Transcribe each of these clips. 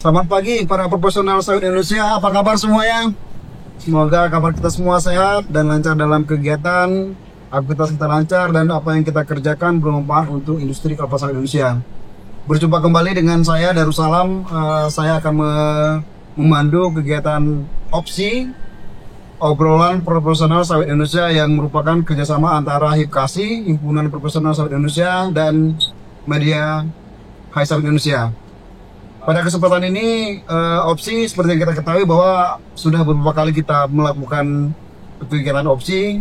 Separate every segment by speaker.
Speaker 1: Selamat pagi para profesional sawit Indonesia, apa kabar semuanya? Semoga kabar kita semua sehat dan lancar dalam kegiatan, aktivitas kita lancar dan apa yang kita kerjakan bermanfaat untuk industri kelapa sawit Indonesia. Berjumpa kembali dengan saya Darussalam. Saya akan memandu kegiatan opsi obrolan profesional sawit Indonesia yang merupakan kerjasama antara HIPKASI, Himpunan Profesional Sawit Indonesia, dan Media Hai Sawit Indonesia. Pada kesempatan ini, opsi seperti yang kita ketahui bahwa sudah beberapa kali kita melakukan kegiatan opsi.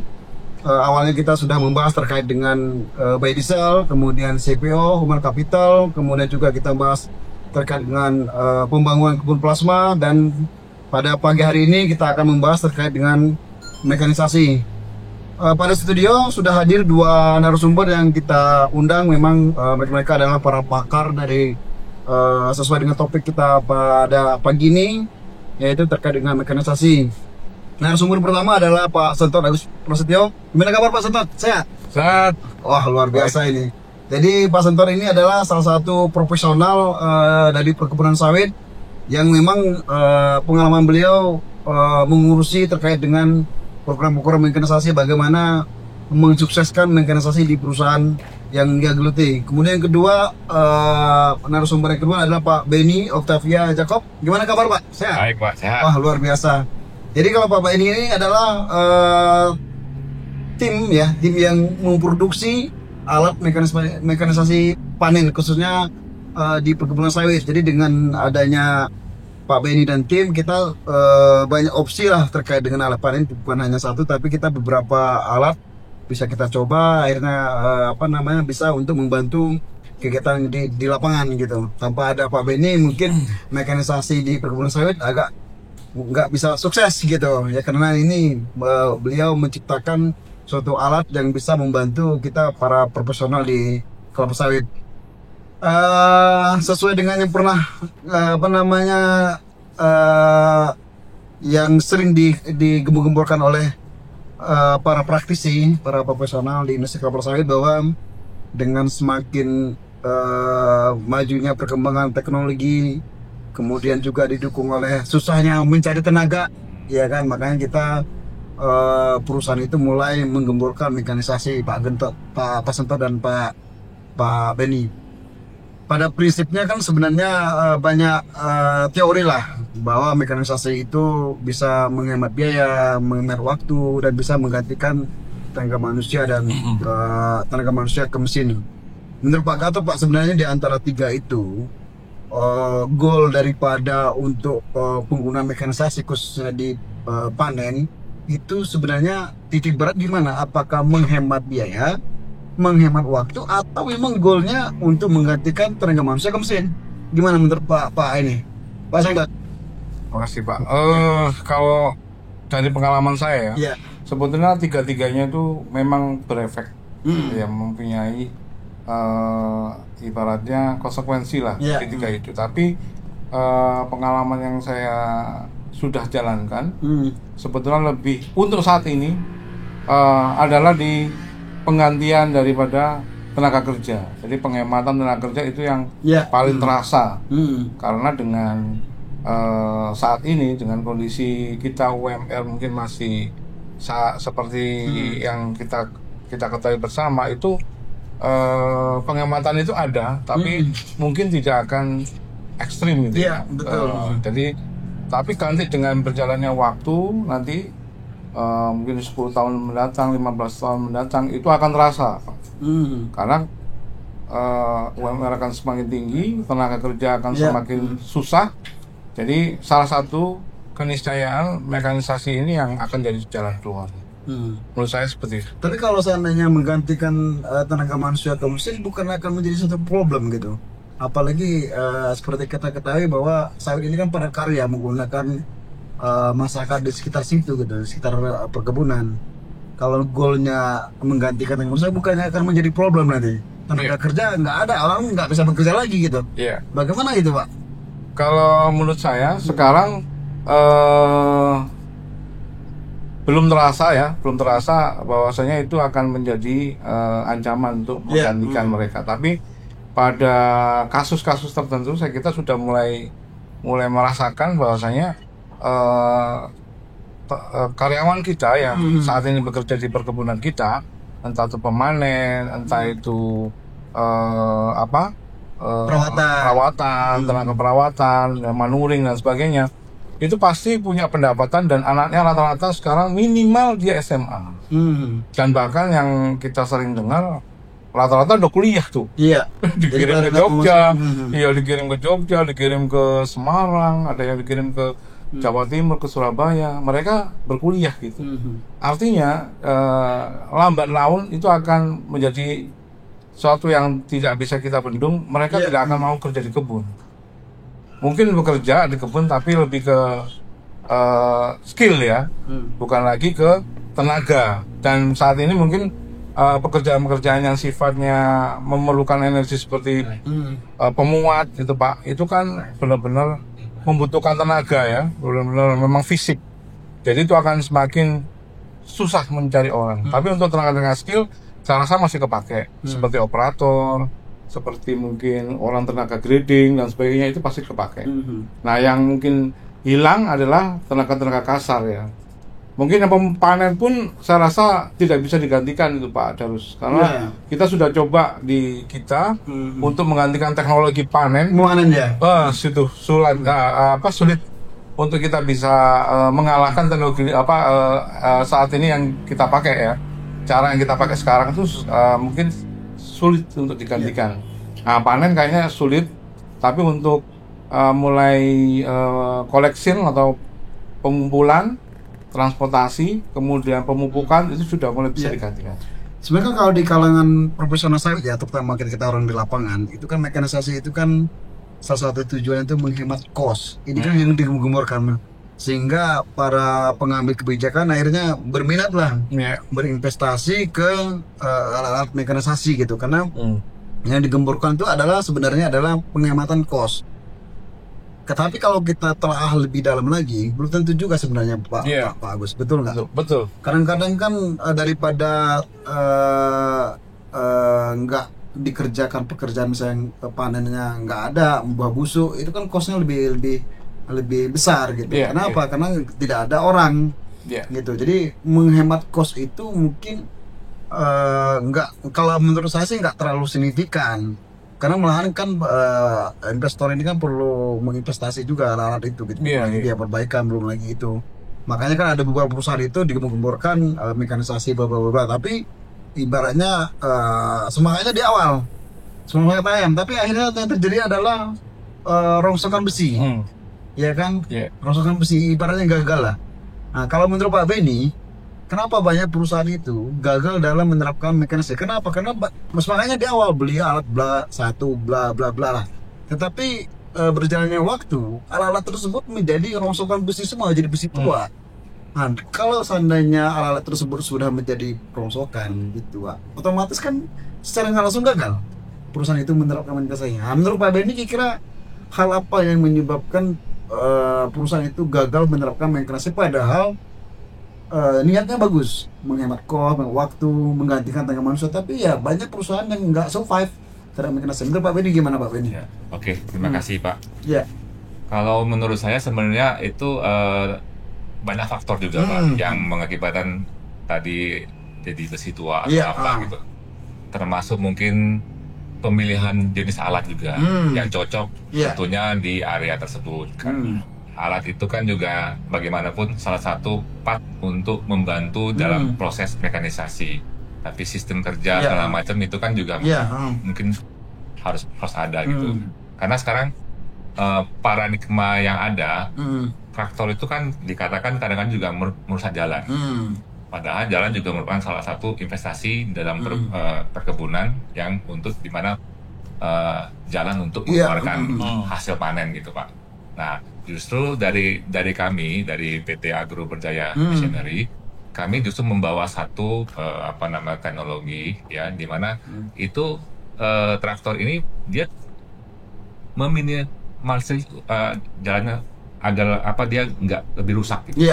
Speaker 1: Awalnya kita sudah membahas terkait dengan biodiesel, kemudian CPO, human capital, kemudian juga kita bahas terkait dengan pembangunan kebun plasma, dan pada pagi hari ini kita akan membahas terkait dengan mekanisasi. Pada studio sudah hadir dua narasumber yang kita undang. Memang mereka adalah para pakar dari sesuai dengan topik kita pada pagi ini, yaitu terkait dengan mekanisasi. Narasumber pertama adalah Pak Sentot Agus Prasetyo. Gimana kabar Pak Sentot? Sehat?
Speaker 2: Sehat.
Speaker 1: Wah, luar biasa ini. Jadi Pak Sentot ini adalah salah satu profesional dari perkebunan sawit yang memang pengalaman beliau mengurusi terkait dengan program-program mekanisasi, bagaimana mensukseskan mekanisasi di perusahaan yang dia geluti. Kemudian yang kedua, narasumber yang kedua adalah Pak Benny Octavia Jacob. Gimana kabar Pak? Sehat?
Speaker 2: Baik Pak, sehat.
Speaker 1: Wah, luar biasa. Jadi kalau Pak Benny ini adalah tim yang memproduksi alat mekanisasi panen, khususnya di perkebunan sawit. Jadi dengan adanya Pak Benny dan tim, kita banyak opsi lah terkait dengan alat panen, bukan hanya satu, tapi kita beberapa alat bisa kita coba, akhirnya bisa untuk membantu kegiatan di lapangan gitu. Tanpa ada Pak Benny mungkin mekanisasi di perkebunan sawit agak nggak bisa sukses gitu ya, karena ini beliau menciptakan suatu alat yang bisa membantu kita para profesional di kelapa sawit. Sesuai dengan yang pernah yang sering digembor-gemborkan oleh para praktisi, para profesional di industri kelapa sawit, bahwa dengan semakin majunya perkembangan teknologi, kemudian juga didukung oleh susahnya mencari tenaga, ya kan, makanya kita perusahaan itu mulai menggemborkan mekanisasi. Pak Sentot dan Pak Benny. Pada prinsipnya kan sebenarnya banyak teori lah bahwa mekanisasi itu bisa menghemat biaya, menghemat waktu, dan bisa menggantikan tenaga manusia dan tenaga manusia ke mesin. Menurut Pak Gatot, Pak, sebenarnya di antara tiga itu goal daripada untuk penggunaan mekanisasi khususnya di panen itu sebenarnya titik berat di mana? Apakah menghemat biaya, menghemat waktu, atau memang goalnya untuk menggantikan tenaga manusia ke mesin? Gimana menurut Pak ini? Pak Sentot?
Speaker 2: Terima kasih Pak. Kalau dari pengalaman saya ya, sebetulnya tiga-tiganya itu memang berefek, yang mempunyai ibaratnya konsekuensi lah ketika itu. Tapi pengalaman yang saya sudah jalankan sebetulnya lebih untuk saat ini adalah di penggantian daripada tenaga kerja. Jadi penghematan tenaga kerja itu yang paling terasa. Karena dengan saat ini dengan kondisi kita UMR mungkin masih seperti yang kita ketahui bersama, itu penghematan itu ada, tapi mungkin tidak akan ekstrim gitu.
Speaker 1: Betul.
Speaker 2: Jadi tapi nanti dengan berjalannya waktu, nanti mungkin 10 tahun mendatang, 15 tahun mendatang, itu akan terasa. Karena UMR akan semakin tinggi, tenaga kerja akan semakin susah. Jadi salah satu keniscayaan mekanisasi ini yang akan jadi jalan keluar. Menurut saya seperti itu.
Speaker 1: Tapi kalau seandainya menggantikan tenaga manusia ke mesin, bukan akan menjadi satu problem gitu? Apalagi seperti kita ketahui bahwa sawit ini kan padat karya, menggunakan masyarakat di sekitar situ gitu, sekitar perkebunan. Kalau goalnya menggantikan tenaga manusia, bukannya akan menjadi problem nanti? Tenaga kerja nggak ada, orang nggak bisa bekerja lagi gitu. Bagaimana itu Pak?
Speaker 2: Kalau menurut saya sekarang belum terasa bahwasanya itu akan menjadi ancaman untuk menggantikan mereka. Tapi pada kasus-kasus tertentu kita sudah mulai mulai merasakan bahwasanya karyawan kita yang saat ini bekerja di perkebunan kita, entah itu pemanen, entah itu perawatan, tenaga perawatan, manuring dan sebagainya, itu pasti punya pendapatan dan anaknya rata-rata sekarang minimal dia SMA. Dan bahkan yang kita sering dengar rata-rata udah kuliah tuh.
Speaker 1: Iya.
Speaker 2: Dikirim ke Jogja, dikirim ke Jogja, dikirim ke Semarang, ada yang dikirim ke Jawa Timur, ke Surabaya. Mereka berkuliah gitu. Artinya lambat laun itu akan menjadi suatu yang tidak bisa kita bendung. Mereka tidak akan mau kerja di kebun. Mungkin bekerja di kebun tapi lebih ke skill ya, bukan lagi ke tenaga. Dan saat ini mungkin pekerjaan-pekerjaan yang sifatnya memerlukan energi seperti pemuat gitu Pak, itu kan benar-benar membutuhkan tenaga ya, benar-benar memang fisik. Jadi itu akan semakin susah mencari orang. Tapi untuk tenaga-tenaga skill, saya rasa masih kepake, seperti operator, seperti mungkin orang tenaga grading dan sebagainya, itu pasti kepake. Nah, yang mungkin hilang adalah tenaga-tenaga kasar ya. Mungkin yang panen pun saya rasa tidak bisa digantikan itu Pak Darus, karena kita sudah coba di kita untuk menggantikan teknologi panen. Situ sulit, sulit untuk kita bisa mengalahkan teknologi saat ini yang kita pakai ya. Cara yang kita pakai sekarang itu mungkin sulit untuk digantikan. Nah, panen kayaknya sulit, tapi untuk mulai collection atau pengumpulan, transportasi, kemudian pemupukan itu sudah mulai bisa digantikan.
Speaker 1: Sebenarnya kalau di kalangan profesional sawit ya, terutama kita orang di lapangan, itu kan mekanisasi itu kan salah satu tujuan itu menghemat cost. Ini kan yang digembar-gemborkan, sehingga para pengambil kebijakan akhirnya berminat lah berinvestasi ke alat-alat mekanisasi gitu, karena yang digemborkan itu sebenarnya adalah penghematan cost. Tetapi kalau kita telah lebih dalam lagi, belum tentu juga sebenarnya Pak Agus, betul nggak?
Speaker 2: Betul.
Speaker 1: Kadang-kadang kan daripada nggak dikerjakan pekerjaan, misalnya panennya nggak ada, buah busuk, itu kan costnya lebih besar gitu. Kenapa? Karena tidak ada orang gitu. Jadi menghemat cost itu mungkin nggak, kalau menurut saya sih nggak terlalu signifikan. Karena malahan kan investor ini kan perlu menginvestasi juga alat-alat itu gitu. Dia perbaikan, belum lagi itu. Makanya kan ada beberapa perusahaan itu digembor-gemborkan mekanisasi bla-bla-bla, tapi ibaratnya semangatnya di awal, semangat ayam, tapi akhirnya yang terjadi adalah rongsokan besi. Ya kan? Rongsokan besi ibaratnya gagal lah. Nah, kalau menurut Pak Benny, kenapa banyak perusahaan itu gagal dalam menerapkan mekanisasi? Kenapa? Karena semangatnya di awal beli alat bla bla bla lah. Tetapi berjalannya waktu, alat-alat tersebut menjadi rongsokan besi semua, jadi besi tua. Nah, kalau seandainya alat-alat tersebut sudah menjadi rongsokan gitu, otomatis kan secara nggak langsung gagal perusahaan itu menerapkan mekanisasi. Nah, menurut Pak Benny, kira-kira hal apa yang menyebabkan perusahaan itu gagal menerapkan mekanisasi padahal niatnya bagus, menghemat cost, waktu, menggantikan tenaga manusia, tapi ya banyak perusahaan yang nggak survive terhadap mekanisasi. Menurut Pak Benny gimana Pak Benny?
Speaker 3: Oke, terima kasih Pak.
Speaker 1: Ya.
Speaker 3: Kalau menurut saya sebenarnya itu banyak faktor juga Pak yang mengakibatkan tadi jadi besi tua atau apa gitu. Termasuk mungkin pemilihan jenis alat juga yang cocok tentunya di area tersebut kan. Alat itu kan juga bagaimanapun salah satu part untuk membantu dalam proses mekanisasi. Tapi sistem kerja segala macam itu kan juga mungkin harus ada gitu. Karena sekarang paradigma yang ada, traktor itu kan dikatakan kadang-kadang juga merusak jalan. Padahal jalan juga merupakan salah satu investasi dalam perkebunan yang untuk dimana jalan untuk mengeluarkan hasil panen gitu Pak. Nah, justru dari kami, dari PT Agro Berjaya Machinery, kami justru membawa satu teknologi ya, di mana itu traktor ini dia meminimalisir jalannya agar dia nggak lebih rusak gitu.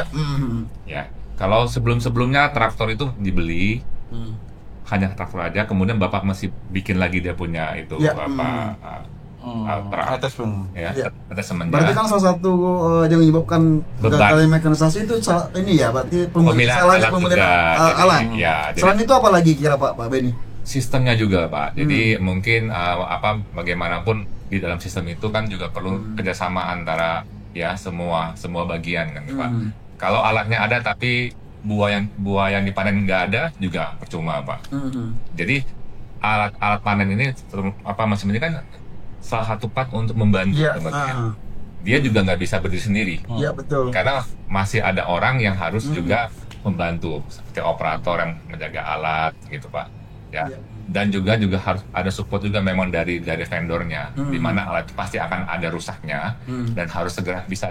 Speaker 3: Ya, kalau sebelumnya traktor itu dibeli hanya traktor aja, kemudian bapak masih bikin lagi dia punya itu ya, attachment.
Speaker 1: Berarti kan salah satu yang menyebabkan gagalnya mekanisasi itu ini ya, berarti pemilihan alat.
Speaker 3: Ya,
Speaker 1: selain itu apa lagi kira Pak Benny?
Speaker 3: Sistemnya juga Pak. Jadi mungkin bagaimanapun di dalam sistem itu kan juga perlu kerjasama antara ya semua bagian kan Pak. Kalau alatnya ada tapi buah yang dipanen nggak ada juga percuma Pak. Jadi alat panen ini mesin ini kan salah satu part untuk membantu teman-teman. Dia juga nggak bisa berdiri sendiri.
Speaker 1: Iya betul.
Speaker 3: Karena masih ada orang yang harus juga membantu seperti operator yang menjaga alat gitu Pak. Ya. Dan juga harus ada support juga memang dari vendornya, di mana alat pasti akan ada rusaknya dan harus segera bisa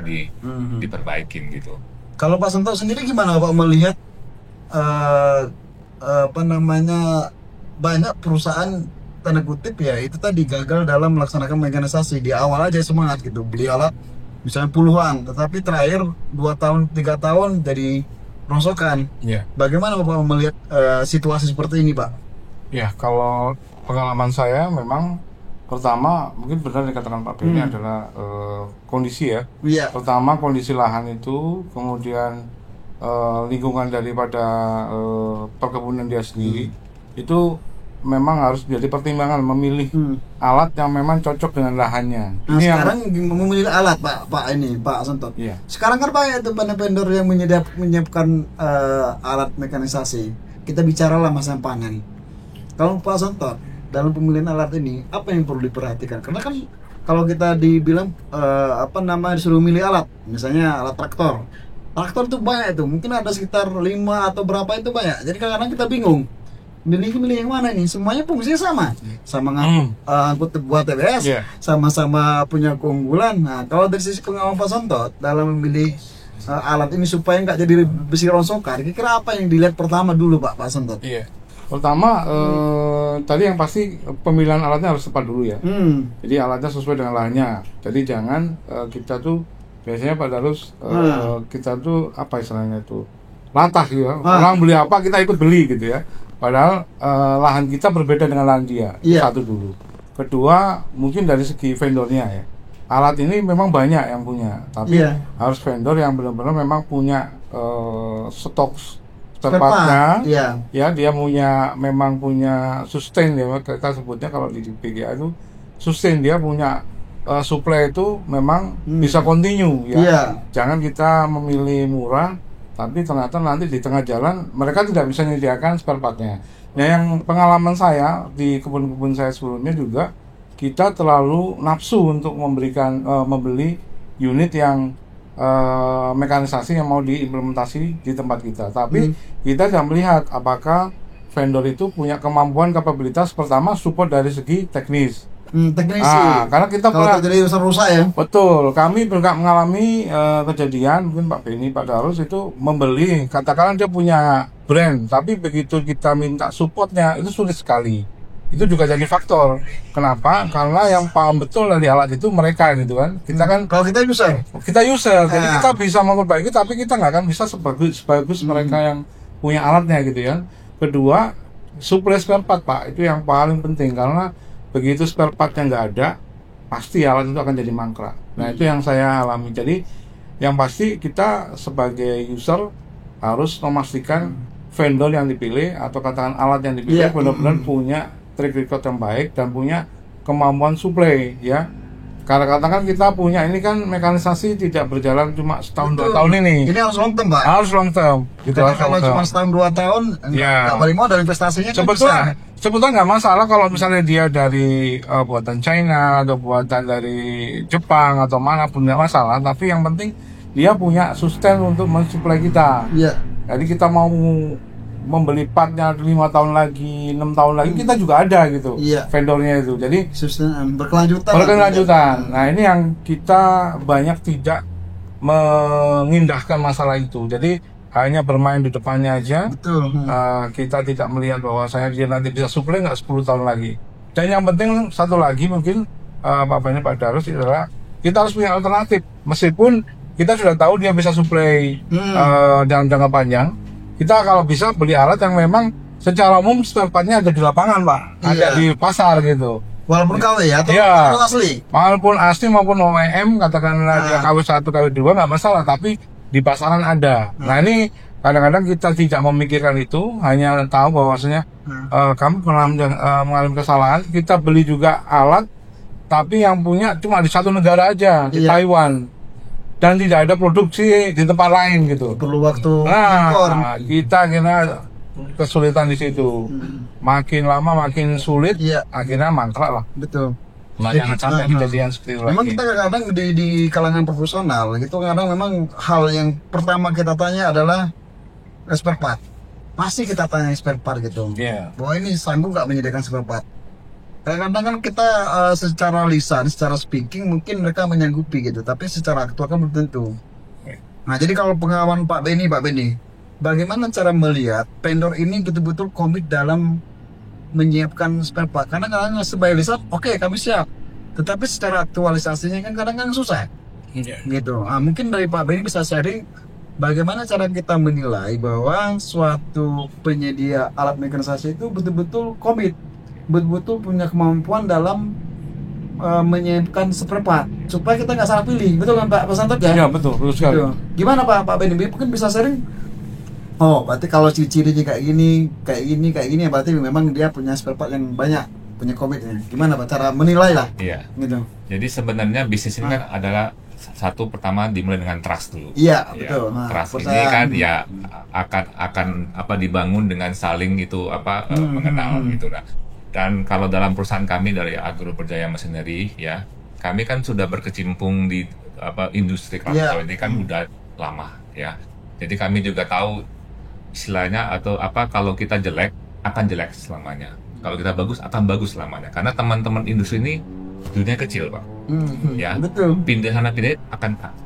Speaker 3: diperbaikin gitu.
Speaker 1: Kalau Pak Sento sendiri gimana Pak melihat banyak perusahaan tanda kutip ya itu tadi gagal dalam melaksanakan mekanisasi. Di awal aja semangat gitu beli alat misalnya puluhan, tetapi terakhir 2 tahun 3 tahun jadi rongsokan. Bagaimana Bapak melihat situasi seperti ini Pak?
Speaker 2: Ya, kalau pengalaman saya memang pertama mungkin benar dikatakan Pak Benny adalah kondisi ya. Pertama kondisi lahan itu, kemudian lingkungan daripada perkebunan dia sendiri itu memang harus menjadi pertimbangan memilih alat yang memang cocok dengan lahannya.
Speaker 1: Nah, sekarang memilih alat Pak Sento. Sekarang kan Pak itu vendor yang menyiapkan alat mekanisasi. Kita bicaralah masa panen. Kalau Pak Sento dalam pemilihan alat ini apa yang perlu diperhatikan? Karena kan kalau kita dibilang disuruh milih alat, misalnya alat traktor itu banyak itu, mungkin ada sekitar 5 atau berapa itu banyak. Jadi kadang-kadang kita bingung milih yang mana nih, semuanya fungsinya sama angkut buat TBS, sama-sama punya keunggulan. Nah kalau dari sisi pengalaman Pak Sento dalam memilih alat ini supaya nggak jadi besi rongsokan, kira-kira apa yang dilihat pertama dulu Pak Sento?
Speaker 2: Pertama tadi yang pasti pemilihan alatnya harus tepat dulu ya. Jadi alatnya sesuai dengan lahannya. Jadi jangan kita tuh biasanya pada harus kita tuh apa istilahnya itu latah gitu ya. Orang beli apa kita ikut beli gitu ya. Padahal lahan kita berbeda dengan lahan dia. Satu dulu. Kedua mungkin dari segi vendornya ya. Alat ini memang banyak yang punya, tapi harus vendor yang benar-benar memang punya stok tepatnya, ya dia memang punya sustain ya, kita sebutnya kalau di PGA itu sustain, dia punya supply itu memang bisa continue ya. Jangan kita memilih murah, tapi ternyata nanti di tengah jalan mereka tidak bisa menyediakan spare partnya. Nah yang pengalaman saya di kebun-kebun saya sebelumnya juga, kita terlalu nafsu untuk membeli unit yang mekanisasi yang mau diimplementasi di tempat kita, tapi kita tidak melihat apakah vendor itu punya kemampuan kapabilitas pertama support dari segi teknis. Karena kita
Speaker 1: kalau terjadi rusak ya.
Speaker 2: Betul, kami pernah mengalami kejadian, mungkin Pak Benny, Pak Darus itu membeli, katakanlah dia punya brand, tapi begitu kita minta supportnya itu sulit sekali. Itu juga jadi faktor. Kenapa? Karena yang paham betul dari alat itu mereka gitu kan. Kita kan
Speaker 1: kalau kita user,
Speaker 2: jadi kita bisa memperbaiki, tapi kita nggak akan bisa sebagus mereka yang punya alatnya gitu ya. Kedua, suplai spare part Pak, itu yang paling penting, karena begitu spare partnya nggak ada, pasti alat itu akan jadi mangkrak. Nah itu yang saya alami. Jadi yang pasti kita sebagai user harus memastikan vendor yang dipilih atau katakan alat yang dipilih benar-benar punya track record yang baik dan punya kemampuan suplai ya. Karena katakan kita punya ini kan mekanisasi tidak berjalan cuma setahun 2 tahun ini.
Speaker 1: Ini harus long term Pak.
Speaker 2: Harus long term.
Speaker 1: Gitu. Kalau cuma setahun 2 tahun, nggak paling mau dari investasinya.
Speaker 2: Sebetulnya nggak masalah kalau misalnya dia dari buatan China atau buatan dari Jepang atau manapun, nggak masalah. Tapi yang penting dia punya sustain untuk mensuplai kita. Jadi kita mau membeli partnya 5 tahun lagi, 6 tahun lagi, kita juga ada gitu vendornya itu. Jadi berkelanjutan. Nah ini yang kita banyak tidak mengindahkan masalah itu. Jadi hanya bermain di depannya aja. Kita tidak melihat bahwa dia nanti bisa suplai nggak 10 tahun lagi. Dan yang penting satu lagi mungkin Pak Darus adalah kita harus punya alternatif. Meskipun kita sudah tahu dia bisa suplai dalam jangka panjang, kita kalau bisa beli alat yang memang secara umum spare partnya ada di lapangan Pak, ada di pasar gitu.
Speaker 1: Walaupun KW ya, atau
Speaker 2: Iya.
Speaker 1: itu asli?
Speaker 2: Walaupun asli maupun OEM, katakanlah dia KW1, KW2 nggak masalah, tapi di pasaran ada. Nah ini kadang-kadang kita tidak memikirkan itu, hanya tahu bahwasanya kamu pernah mengalami kesalahan, kita beli juga alat, tapi yang punya cuma di satu negara aja, di Taiwan. Dan tidak ada produksi di tempat lain gitu.
Speaker 1: Perlu waktu impor.
Speaker 2: Nah, kita kira kesulitan di situ. Makin lama makin sulit, akhirnya mangkrak lah.
Speaker 1: Betul.
Speaker 2: Nah, jangan sampai kejadian seperti itu
Speaker 1: Memang
Speaker 2: lagi.
Speaker 1: kita kadang di kalangan profesional gitu kadang memang hal yang pertama kita tanya adalah spare part. Pasti kita tanya spare part gitu.
Speaker 2: Iya.
Speaker 1: Bahwa ini sanggup nggak menyediakan spare part. Kadang-kadang kan kita secara lisan, secara speaking mungkin mereka menyanggupi gitu, tapi secara aktual kan belum tentu. Nah jadi kalau pengalaman Pak Benny, bagaimana cara melihat vendor ini betul-betul komit dalam menyiapkan spare part? Karena kadang-kadang sebagai lisan, oke, kami siap, tetapi secara aktualisasinya kan kadang-kadang susah. Gitu. Nah, mungkin dari Pak Benny bisa sharing bagaimana cara kita menilai bahwa suatu penyedia alat mekanisasi itu betul-betul komit, betul-betul punya kemampuan dalam menyiapkan spare part supaya kita nggak salah pilih, betul kan Pak Santot ya?
Speaker 2: Iya betul sekali.
Speaker 1: Gitu. Gimana Pak Benny mungkin bisa sharing? Oh, berarti kalau ciri-cirinya kayak gini, berarti memang dia punya spare part yang banyak, punya komitnya. Gimana Pak cara menilai lah?
Speaker 3: Iya.
Speaker 1: Gitu.
Speaker 3: Jadi sebenarnya bisnis ini kan adalah satu pertama dimulai dengan trust dulu.
Speaker 1: Iya,
Speaker 3: Ya,
Speaker 1: betul. Nah,
Speaker 3: trust ini
Speaker 1: percayaan.
Speaker 3: kan ya akan dibangun dengan saling itu mengenal gitu lah. Dan kalau dalam perusahaan kami dari Agro Berjaya Machinery ya, kami kan sudah berkecimpung di industri kelas ini kan udah lama ya. Jadi kami juga tahu istilahnya atau kalau kita jelek akan jelek selamanya. Kalau kita bagus akan bagus selamanya. Karena teman-teman industri ini dunia kecil, Pak. Ya.
Speaker 1: Betul.
Speaker 3: Pindah sana pindah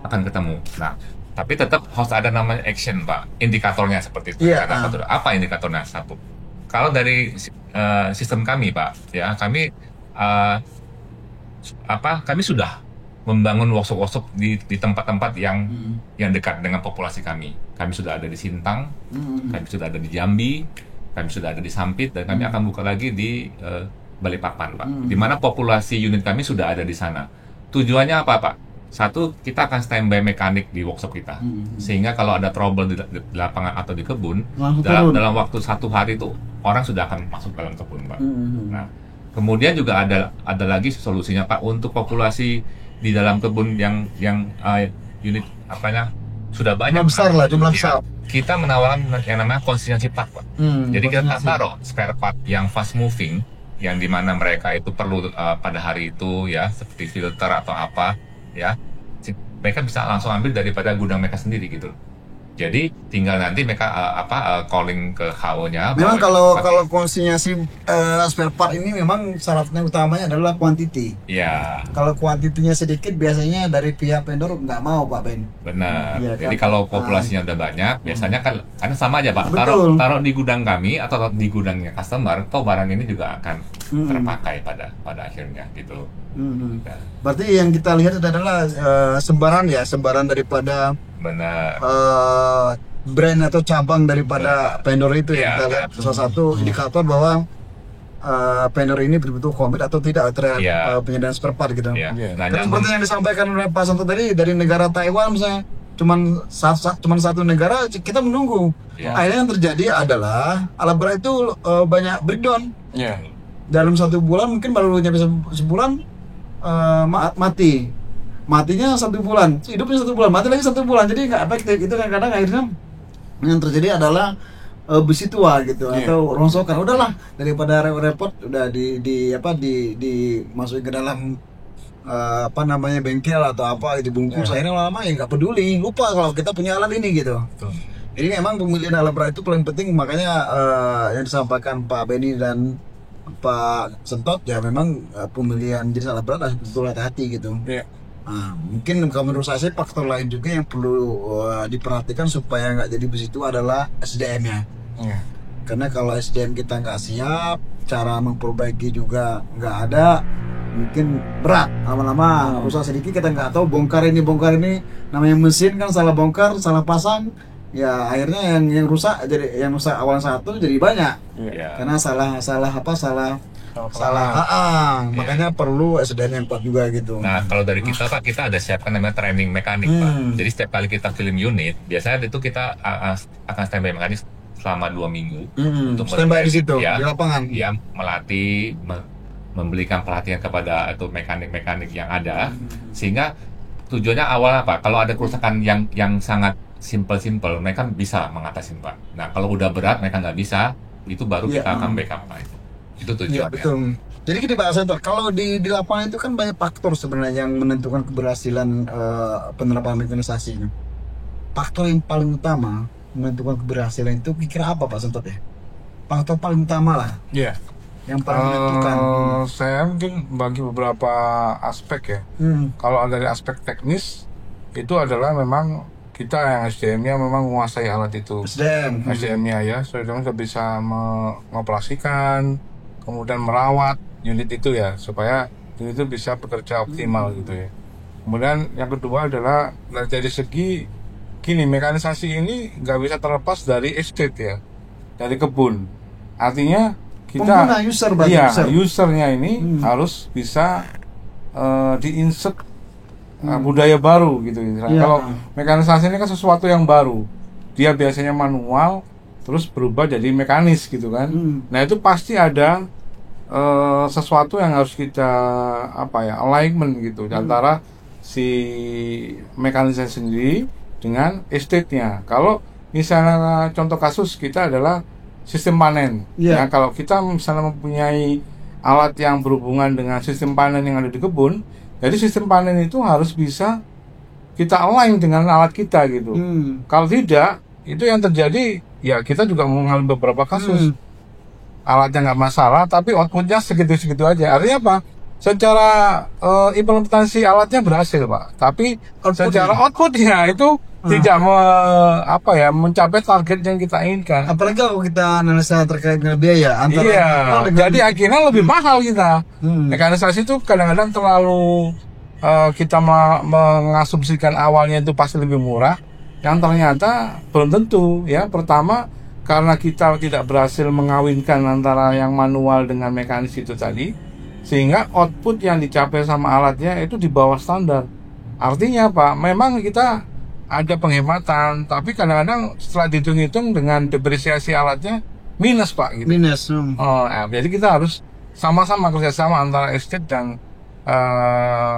Speaker 3: akan ketemu. Nah, tapi tetap harus ada namanya action, Pak. Indikatornya seperti itu.
Speaker 1: Iya.
Speaker 3: Apa indikatornya? Satu. Kalau dari sistem kami, Pak, ya kami kami sudah membangun workshop di tempat-tempat yang dekat dengan populasi kami. Kami sudah ada di Sintang, kami sudah ada di Jambi, kami sudah ada di Sampit, dan kami akan buka lagi di Balikpapan, Pak. Di mana populasi unit kami sudah ada di sana. Tujuannya apa, Pak? Satu, kita akan standby mekanik di workshop kita, sehingga kalau ada trouble di lapangan atau di kebun, dalam waktu 1 hari itu orang sudah akan masuk dalam kebun, Pak. Nah, kemudian juga ada lagi solusinya, Pak, untuk populasi di dalam kebun yang unit sudah banyak.
Speaker 1: Jumlah besar.
Speaker 3: Kita menawarkan yang namanya konsistensi part, Pak. Jadi kita taruh spare part yang fast moving, yang dimana mereka itu perlu pada hari itu ya, seperti filter atau apa. Ya, mereka bisa langsung ambil daripada gudang mereka sendiri gitu. Jadi tinggal nanti mereka calling ke HO-nya.
Speaker 1: Memang kalau konsinyasi spare part ini memang syaratnya utamanya adalah quantity.
Speaker 3: Iya.
Speaker 1: Kalau kuantitinya sedikit biasanya dari pihak vendor nggak mau Pak Ben.
Speaker 3: Benar.
Speaker 1: Ya,
Speaker 3: Jadi
Speaker 1: kan?
Speaker 3: kalau populasinya udah banyak, biasanya kan karena sama aja, Pak.
Speaker 1: Betul.
Speaker 3: Taruh di gudang kami atau di gudangnya customer, toh barang ini juga akan terpakai pada akhirnya gitu. Ya.
Speaker 1: Berarti yang kita lihat adalah sebaran daripada
Speaker 3: Benar.
Speaker 1: brand atau cabang daripada vendor itu ya. Kita lihat salah satu indikator bahwa vendor ini betul-betul komit atau tidak terhadap penyediaan spare part gitu.
Speaker 3: Iya. Nah,
Speaker 1: Dan seperti yang disampaikan oleh Pak Santo tadi dari negara Taiwan misalnya cuman satu negara kita menunggu. Akhirnya yang terjadi adalah alat berat itu banyak breakdown.
Speaker 2: Iya.
Speaker 1: Dalam 1 bulan mungkin baru nyampe sebulan matinya 1 bulan, hidupnya 1 bulan, mati lagi 1 bulan, jadi nggak efektif. Itu kadang-kadang akhirnya yang terjadi adalah besi tua gitu atau rongsokan. Udahlah daripada repot udah dimasukin ke dalam bengkel atau apa dibungkus. Akhirnya lama ya nggak peduli, lupa kalau kita punya alat ini gitu. Jadi memang pemilihan alat berat itu paling penting, makanya yang disampaikan Pak Benny dan Pak Sentot ya memang pemilihan jenis alat berat harus betul hati-hati gitu. Nah, mungkin kalau menurut saya faktor lain juga yang perlu diperhatikan supaya nggak jadi besi itu adalah SDM-nya. Karena kalau SDM kita nggak siap, cara memperbaiki juga nggak ada, mungkin berat. Lama-lama usaha sedikit kita nggak tahu bongkar ini, namanya mesin kan salah bongkar, salah pasang. Ya akhirnya yang rusak awal satu jadi banyak. Karena salah salah. Makanya perlu SDM yang kuat juga gitu.
Speaker 3: Nah, kalau dari kita Pak, kita ada siapkan namanya training mekanik Pak. Jadi setiap kali kita film unit, biasanya itu kita akan standby mekanik selama 2 minggu
Speaker 1: untuk standby di situ, di lapangan.
Speaker 3: Ya, melatih, memberikan pelatihan kepada itu mekanik-mekanik yang ada, sehingga tujuannya awal apa? Kalau ada kerusakan yang sangat simple, mereka bisa mengatasi Pak. Nah, kalau udah berat mereka nggak bisa, itu baru kita akan backup Pak. Itu tujuannya.
Speaker 1: Betul. Jadi gini Pak Sentor, kalau di lapangan itu kan banyak faktor sebenarnya yang menentukan keberhasilan penerapan mekanisasi. Faktor yang paling utama menentukan keberhasilan itu kira apa Pak Sentor ya? Faktor paling utama lah.
Speaker 2: Iya.
Speaker 1: Yang paling menentukan.
Speaker 2: Saya mungkin bagi beberapa aspek ya. Kalau dari aspek teknis itu adalah memang kita yang SDM-nya memang menguasai alat itu. SDM-nya ya, sudah bisa mengoperasikan, kemudian merawat unit itu ya, supaya unit itu bisa bekerja optimal gitu ya. Kemudian yang kedua adalah dari segi gini, mekanisasi ini nggak bisa terlepas dari estate ya, dari kebun. Artinya kita usernya ini harus bisa diinsert budaya baru gitu. Kalau mekanisasi ini kan sesuatu yang baru, dia biasanya manual terus berubah jadi mekanis gitu kan. Nah itu pasti ada sesuatu yang harus kita alignment gitu antara si mekanisasi sendiri dengan estate-nya. Kalau misalnya contoh kasus kita adalah sistem panen. Ya, kalau kita misalnya mempunyai alat yang berhubungan dengan sistem panen yang ada di kebun, jadi sistem panen itu harus bisa kita align dengan alat kita gitu. Kalau tidak, itu yang terjadi ya kita juga mengalami beberapa kasus. Alatnya nggak masalah, tapi outputnya segitu-segitu aja. Artinya apa? Secara implementasi alatnya berhasil Pak, tapi secara outputnya itu tidak mencapai target yang kita inginkan.
Speaker 1: Apalagi kalau kita analisa terkait dengan biaya
Speaker 2: jadi akhirnya lebih mahal kita. Mekanisasi itu kadang-kadang terlalu kita mengasumsikan awalnya itu pasti lebih murah, yang ternyata belum tentu ya. Pertama, karena kita tidak berhasil mengawinkan antara yang manual dengan mekanis itu tadi, sehingga output yang dicapai sama alatnya itu di bawah standar. Artinya Pak, memang kita ada penghematan, tapi kadang-kadang setelah dihitung-hitung dengan depresiasi alatnya minus Pak gitu. Jadi kita harus sama-sama kerjasama antara estate dan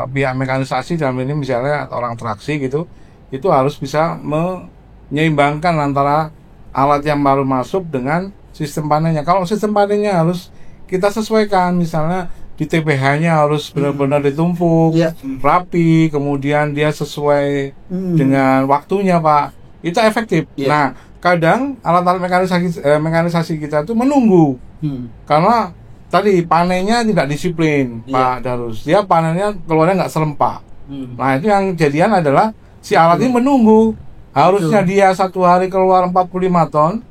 Speaker 2: pihak mekanisasi, dalam ini misalnya orang traksi gitu, itu harus bisa menyeimbangkan antara alat yang baru masuk dengan sistem panennya. Kalau sistem panennya harus kita sesuaikan, misalnya di TPH-nya harus benar-benar ditumpuk, rapi, kemudian dia sesuai dengan waktunya Pak, itu efektif. Nah, kadang alat-alat mekanisasi kita itu menunggu, karena tadi panennya tidak disiplin Pak Darus, dia panennya keluarnya nggak serempak. Nah itu yang jadian adalah si alat ini menunggu. Harusnya dia 1 hari keluar 45 ton,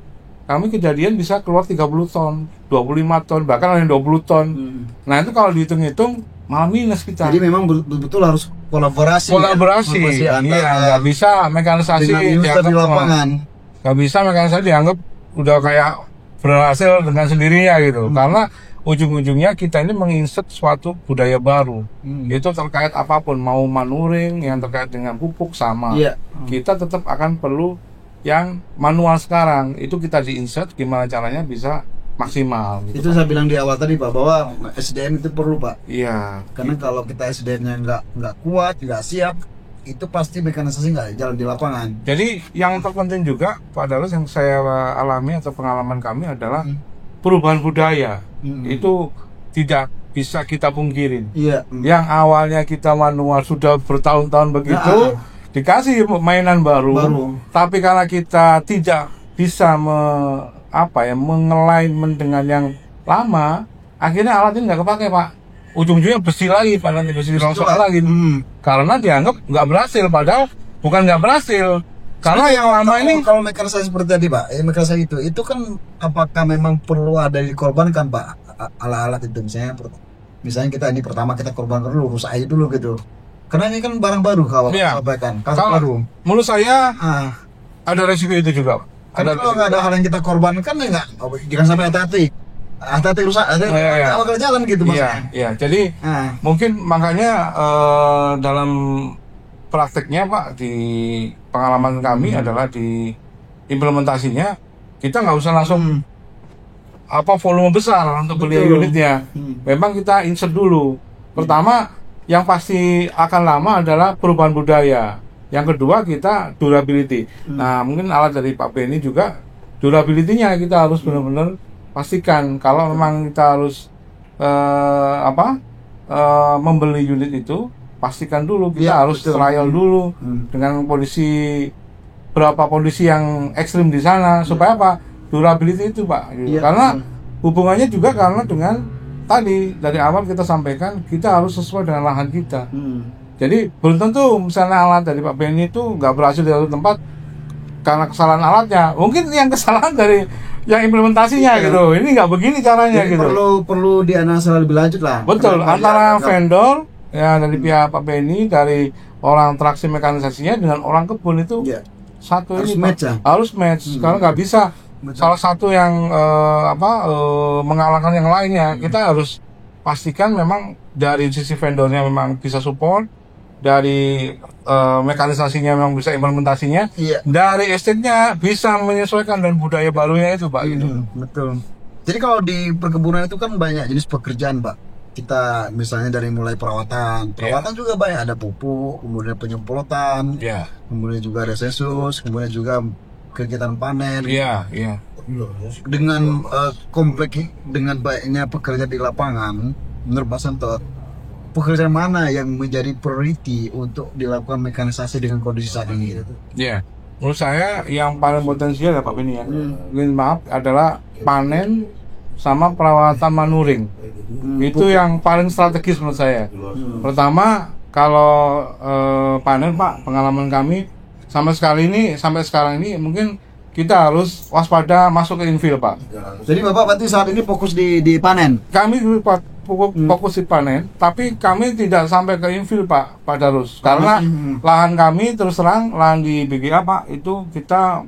Speaker 2: kami kejadian bisa keluar 30 ton, 25 ton, bahkan ada yang 20 ton. Nah itu kalau dihitung-hitung malah minus kita.
Speaker 1: Jadi memang betul-betul harus kolaborasi.
Speaker 2: Iya, nggak bisa mekanisasi
Speaker 1: di lapangan.
Speaker 2: Nggak bisa mekanisasi dianggap udah kayak berhasil dengan sendirinya gitu. Karena ujung-ujungnya kita ini menginsert suatu budaya baru. Itu terkait apapun, mau manuring yang terkait dengan pupuk sama. Kita tetap akan perlu yang manual sekarang. Itu kita diinsert, gimana caranya bisa maksimal gitu.
Speaker 1: Itu Pak, saya bilang di awal tadi Pak, bahwa SDM itu perlu Pak.
Speaker 2: Iya.
Speaker 1: Karena kalau kita SDM-nya nggak kuat, nggak siap, itu pasti mekanisasi nggak jalan di lapangan.
Speaker 2: Jadi yang terpenting juga Pak Darus, yang saya alami atau pengalaman kami adalah perubahan budaya. Itu tidak bisa kita pungkirin. Yang awalnya kita manual sudah bertahun-tahun begitu, dikasih mainan baru. Tapi karena kita tidak bisa mengalignment dengan yang lama, akhirnya alat ini nggak kepake Pak. Ujung-ujungnya besi lagi, nanti besi rongsok lagi. Karena dianggap nggak berhasil, padahal bukan nggak berhasil. Karena yang lama ini
Speaker 1: kalau mekanisasi seperti tadi Pak, mekanisasi itu kan apakah memang perlu ada dikorbankan Pak alat-alat itu, misalnya kita ini pertama kita korbankan dulu, rusak aja dulu gitu. Karena ini kan barang baru kalau baru.
Speaker 2: Menurut saya ada resiko itu juga Pak.
Speaker 1: Karena kalau nggak ada hal yang kita korbankan ya jangan sampai hati-hati. hati-hati rusak, kalau ke jalan gitu maksudnya.
Speaker 2: Iya. Jadi mungkin makanya dalam prakteknya Pak, di pengalaman kami adalah di implementasinya kita nggak usah langsung volume besar untuk beli unitnya. Memang kita insert dulu. Pertama, yang pasti akan lama adalah perubahan budaya. Yang kedua, kita durability. Nah, mungkin alat dari Pak Benny juga durability-nya kita harus benar-benar pastikan. Kalau memang kita harus membeli unit itu, pastikan dulu kita harus trial dulu dengan berapa kondisi yang ekstrim di sana supaya apa? Durability itu Pak. Karena hubungannya juga karena dengan tadi dari awal kita sampaikan kita harus sesuai dengan lahan kita. Jadi belum tentu misalnya alat dari Pak Benny itu nggak berhasil di satu tempat karena kesalahan alatnya. Mungkin yang kesalahan dari yang implementasinya gitu. Ini nggak begini caranya. Jadi gitu. Perlu dianalisa lebih lanjut lah. Betul. Antara vendor ya dari pihak Pak Benny, dari orang traksi mekanisasinya dengan orang kebun itu satu harus ini match, harus match. Karena nggak bisa salah satu yang mengalahkan yang lainnya. Kita harus pastikan memang dari sisi vendornya memang bisa support, dari mekanisasinya memang bisa implementasinya, dari estate-nya bisa menyesuaikan dengan budaya barunya itu Pak. Gitu. Betul. Jadi kalau di perkebunan itu kan banyak jenis pekerjaan Pak. Kita misalnya dari mulai perawatan juga banyak, ada pupuk, kemudian penyemprotan, kemudian juga ada sesus, kemudian juga kegiatan panen. Dengan kompleks, dengan banyaknya pekerjaan di lapangan, menurut Pak Santo, pekerjaan mana yang menjadi priority untuk dilakukan mekanisasi dengan kondisi saat ini? Menurut saya yang paling potensial ya Pak Benny ya, maaf, adalah panen sama perawatan manuring. Itu yang paling strategis menurut saya. Pertama, kalau panen Pak, pengalaman kami sampai sekarang ini mungkin kita harus waspada masuk ke infill Pak. Jadi Bapak berarti saat ini fokus di panen? Kami fokus di panen, tapi kami tidak sampai ke infill Pak Darus. Karena lahan kami terus terang, lahan di BGA Pak, itu kita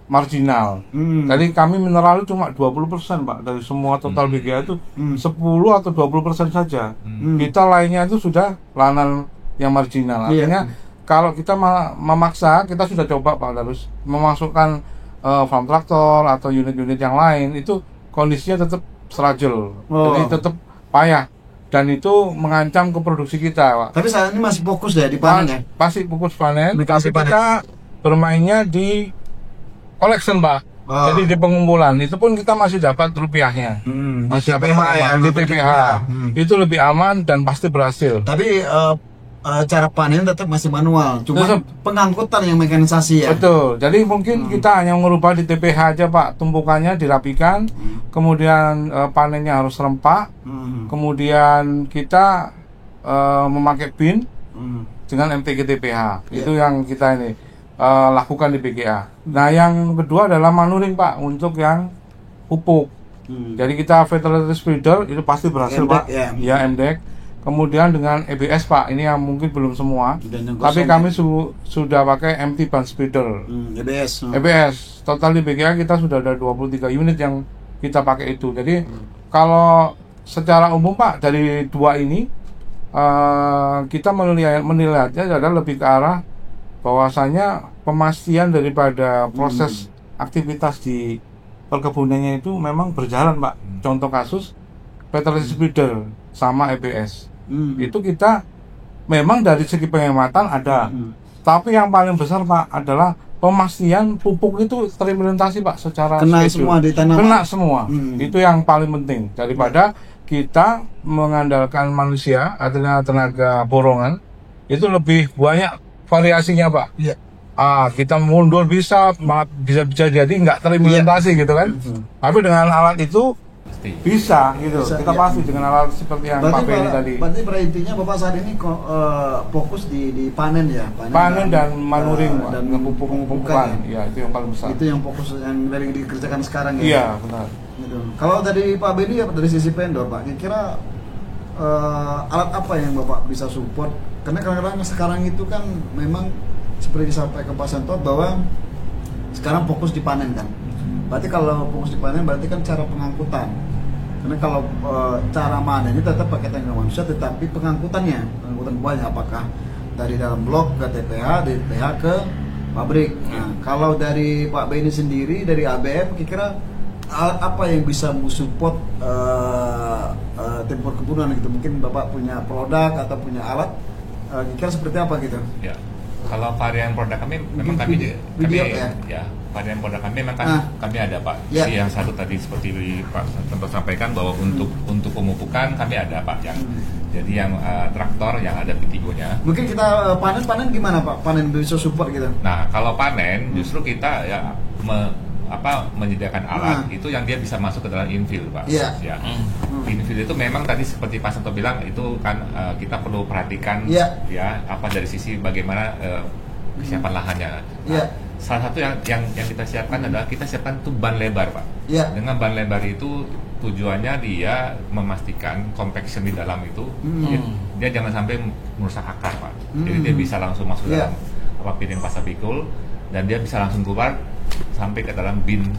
Speaker 2: marginal. Jadi kami mineral cuma 20% Pak dari semua total BGA itu 10 atau 20% saja. Kita lainnya itu sudah lahan yang marginal. Artinya kalau kita memaksa, kita sudah coba Pak Darus memasukkan farm traktor atau unit-unit yang lain, itu kondisinya tetap struggle, jadi tetap payah, dan itu mengancam ke produksi kita Pak. Tapi saat ini masih fokus ya di panen ya? Pasti fokus panen, tapi kita bermainnya di collection Pak. Jadi di pengumpulan itu pun kita masih dapat rupiahnya, masih PPH ya, di PPH. Itu lebih aman dan pasti berhasil. Tapi cara panen tetap masih manual, cuma pengangkutan yang mekanisasi ya. Betul. Jadi mungkin kita hanya merubah di TPH aja Pak, tumpukannya dirapikan, kemudian panennya harus rempak, kemudian kita memakai bin dengan MTG TPH. Itu yang kita ini lakukan di BGA. Nah, yang kedua adalah manuring Pak untuk yang pupuk. Jadi kita fertilizer spreader itu pasti berhasil Pak. Ya, MDEC. Kemudian dengan EBS Pak, ini yang mungkin belum semua, tapi kami sudah pakai MT Band Spreader. EBS. Total di BGA kita sudah ada 23 unit yang kita pakai itu. Jadi kalau secara umum Pak, dari dua ini kita menilainya adalah lebih ke arah bahwasanya pemastian daripada proses aktivitas di perkebunannya itu memang berjalan Pak. Contoh kasus fertilizer spreader sama EBS. Itu kita memang dari segi penghematan ada, tapi yang paling besar Pak adalah pemastian pupuk itu terimplementasi Pak secara kena schedule. Semua di tanaman. Kena semua. Itu yang paling penting daripada kita mengandalkan manusia, artinya tenaga borongan itu lebih banyak variasinya Pak. Kita mundur bisa jadi nggak terimplementasi gitu kan. Tapi dengan alat itu bisa gitu. Kita pasti dengan alat seperti yang Pak Benny tadi. Berarti pada intinya Bapak saat ini fokus di panen ya, panen dan manuring dan pupuk-pupukan. Ya, itu yang paling besar. Itu yang fokus yang dari dikerjakan sekarang ya. Iya, benar. Gitu. Kalau dari Pak Benny ya, dari sisi vendor Pak, kira-kira alat apa yang Bapak bisa support? Karena kadang-kadang sekarang itu kan memang seperti disampaikan Pak Santo bahwa sekarang fokus di panen kan. Berarti kalau fokus di panen berarti kan cara pengangkutan.
Speaker 1: Karena kalau cara mana ini tetap pakai tenaga manusia, tetapi pengangkutan buahnya apakah dari dalam blok ke TPH, dari TPH ke pabrik. Nah, kalau dari Pak Benny sendiri dari ABF, kira-kira alat apa yang bisa support tim perkebunan gitu? Mungkin Bapak punya produk atau punya alat, kira-kira seperti apa gitu?
Speaker 3: Ya, kalau varian produk kami memang varian produk kami memang kami ada Pak. Jadi yang satu tadi seperti Pak Santo sampaikan bahwa untuk pemupukan kami ada Pak yang jadi yang traktor yang ada Vitigo-nya.
Speaker 1: Mungkin kita panen gimana Pak? Panen bisa support gitu.
Speaker 3: Nah, kalau panen justru kita ya menyediakan alat itu yang dia bisa masuk ke dalam infill Pak. Ya. Infill itu memang tadi seperti Pak Santo bilang itu kan kita perlu perhatikan ya apa dari sisi bagaimana kesiapan lahannya. Nah, salah satu yang kita siapkan adalah kita siapkan tuh ban lebar Pak. Dengan ban lebar itu tujuannya dia memastikan compaction di dalam itu dia jangan sampai merusak akar Pak. Jadi dia bisa langsung masuk dalam piring pasapikul dan dia bisa langsung keluar sampai ke dalam bin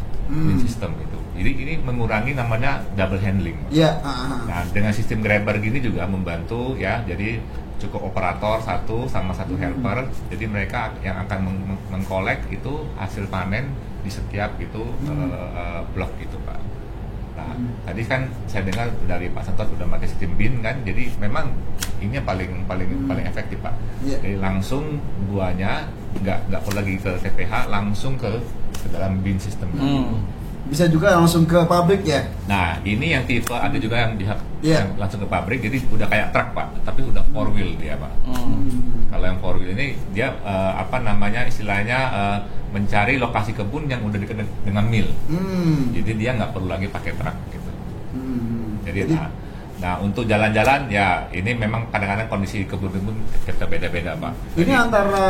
Speaker 3: system itu. Jadi ini mengurangi namanya double handling. Nah, dengan sistem grabber gini juga membantu ya. Jadi cukup operator satu sama satu helper. Jadi mereka yang akan mengkolek itu hasil panen di setiap itu blok itu Pak. Nah, tadi kan saya dengar dari Pak Santo sudah pakai sistem bin kan. Jadi memang ini paling efektif Pak. Jadi langsung buahnya nggak perlu lagi ke TPH, langsung ke dalam bin sistem.
Speaker 1: Bisa juga langsung ke pabrik ya.
Speaker 3: Nah, ini yang tipe ada juga yang yang langsung ke pabrik, jadi udah kayak truk Pak, tapi udah 4 wheel dia Pak. Kalau yang 4 wheel ini dia istilahnya mencari lokasi kebun yang udah dekat dengan mill. Jadi dia nggak perlu lagi pakai truk gitu. Jadi nah untuk jalan-jalan ya ini memang kadang-kadang kondisi kebun-kebun kita beda-beda Pak.
Speaker 1: Ini antara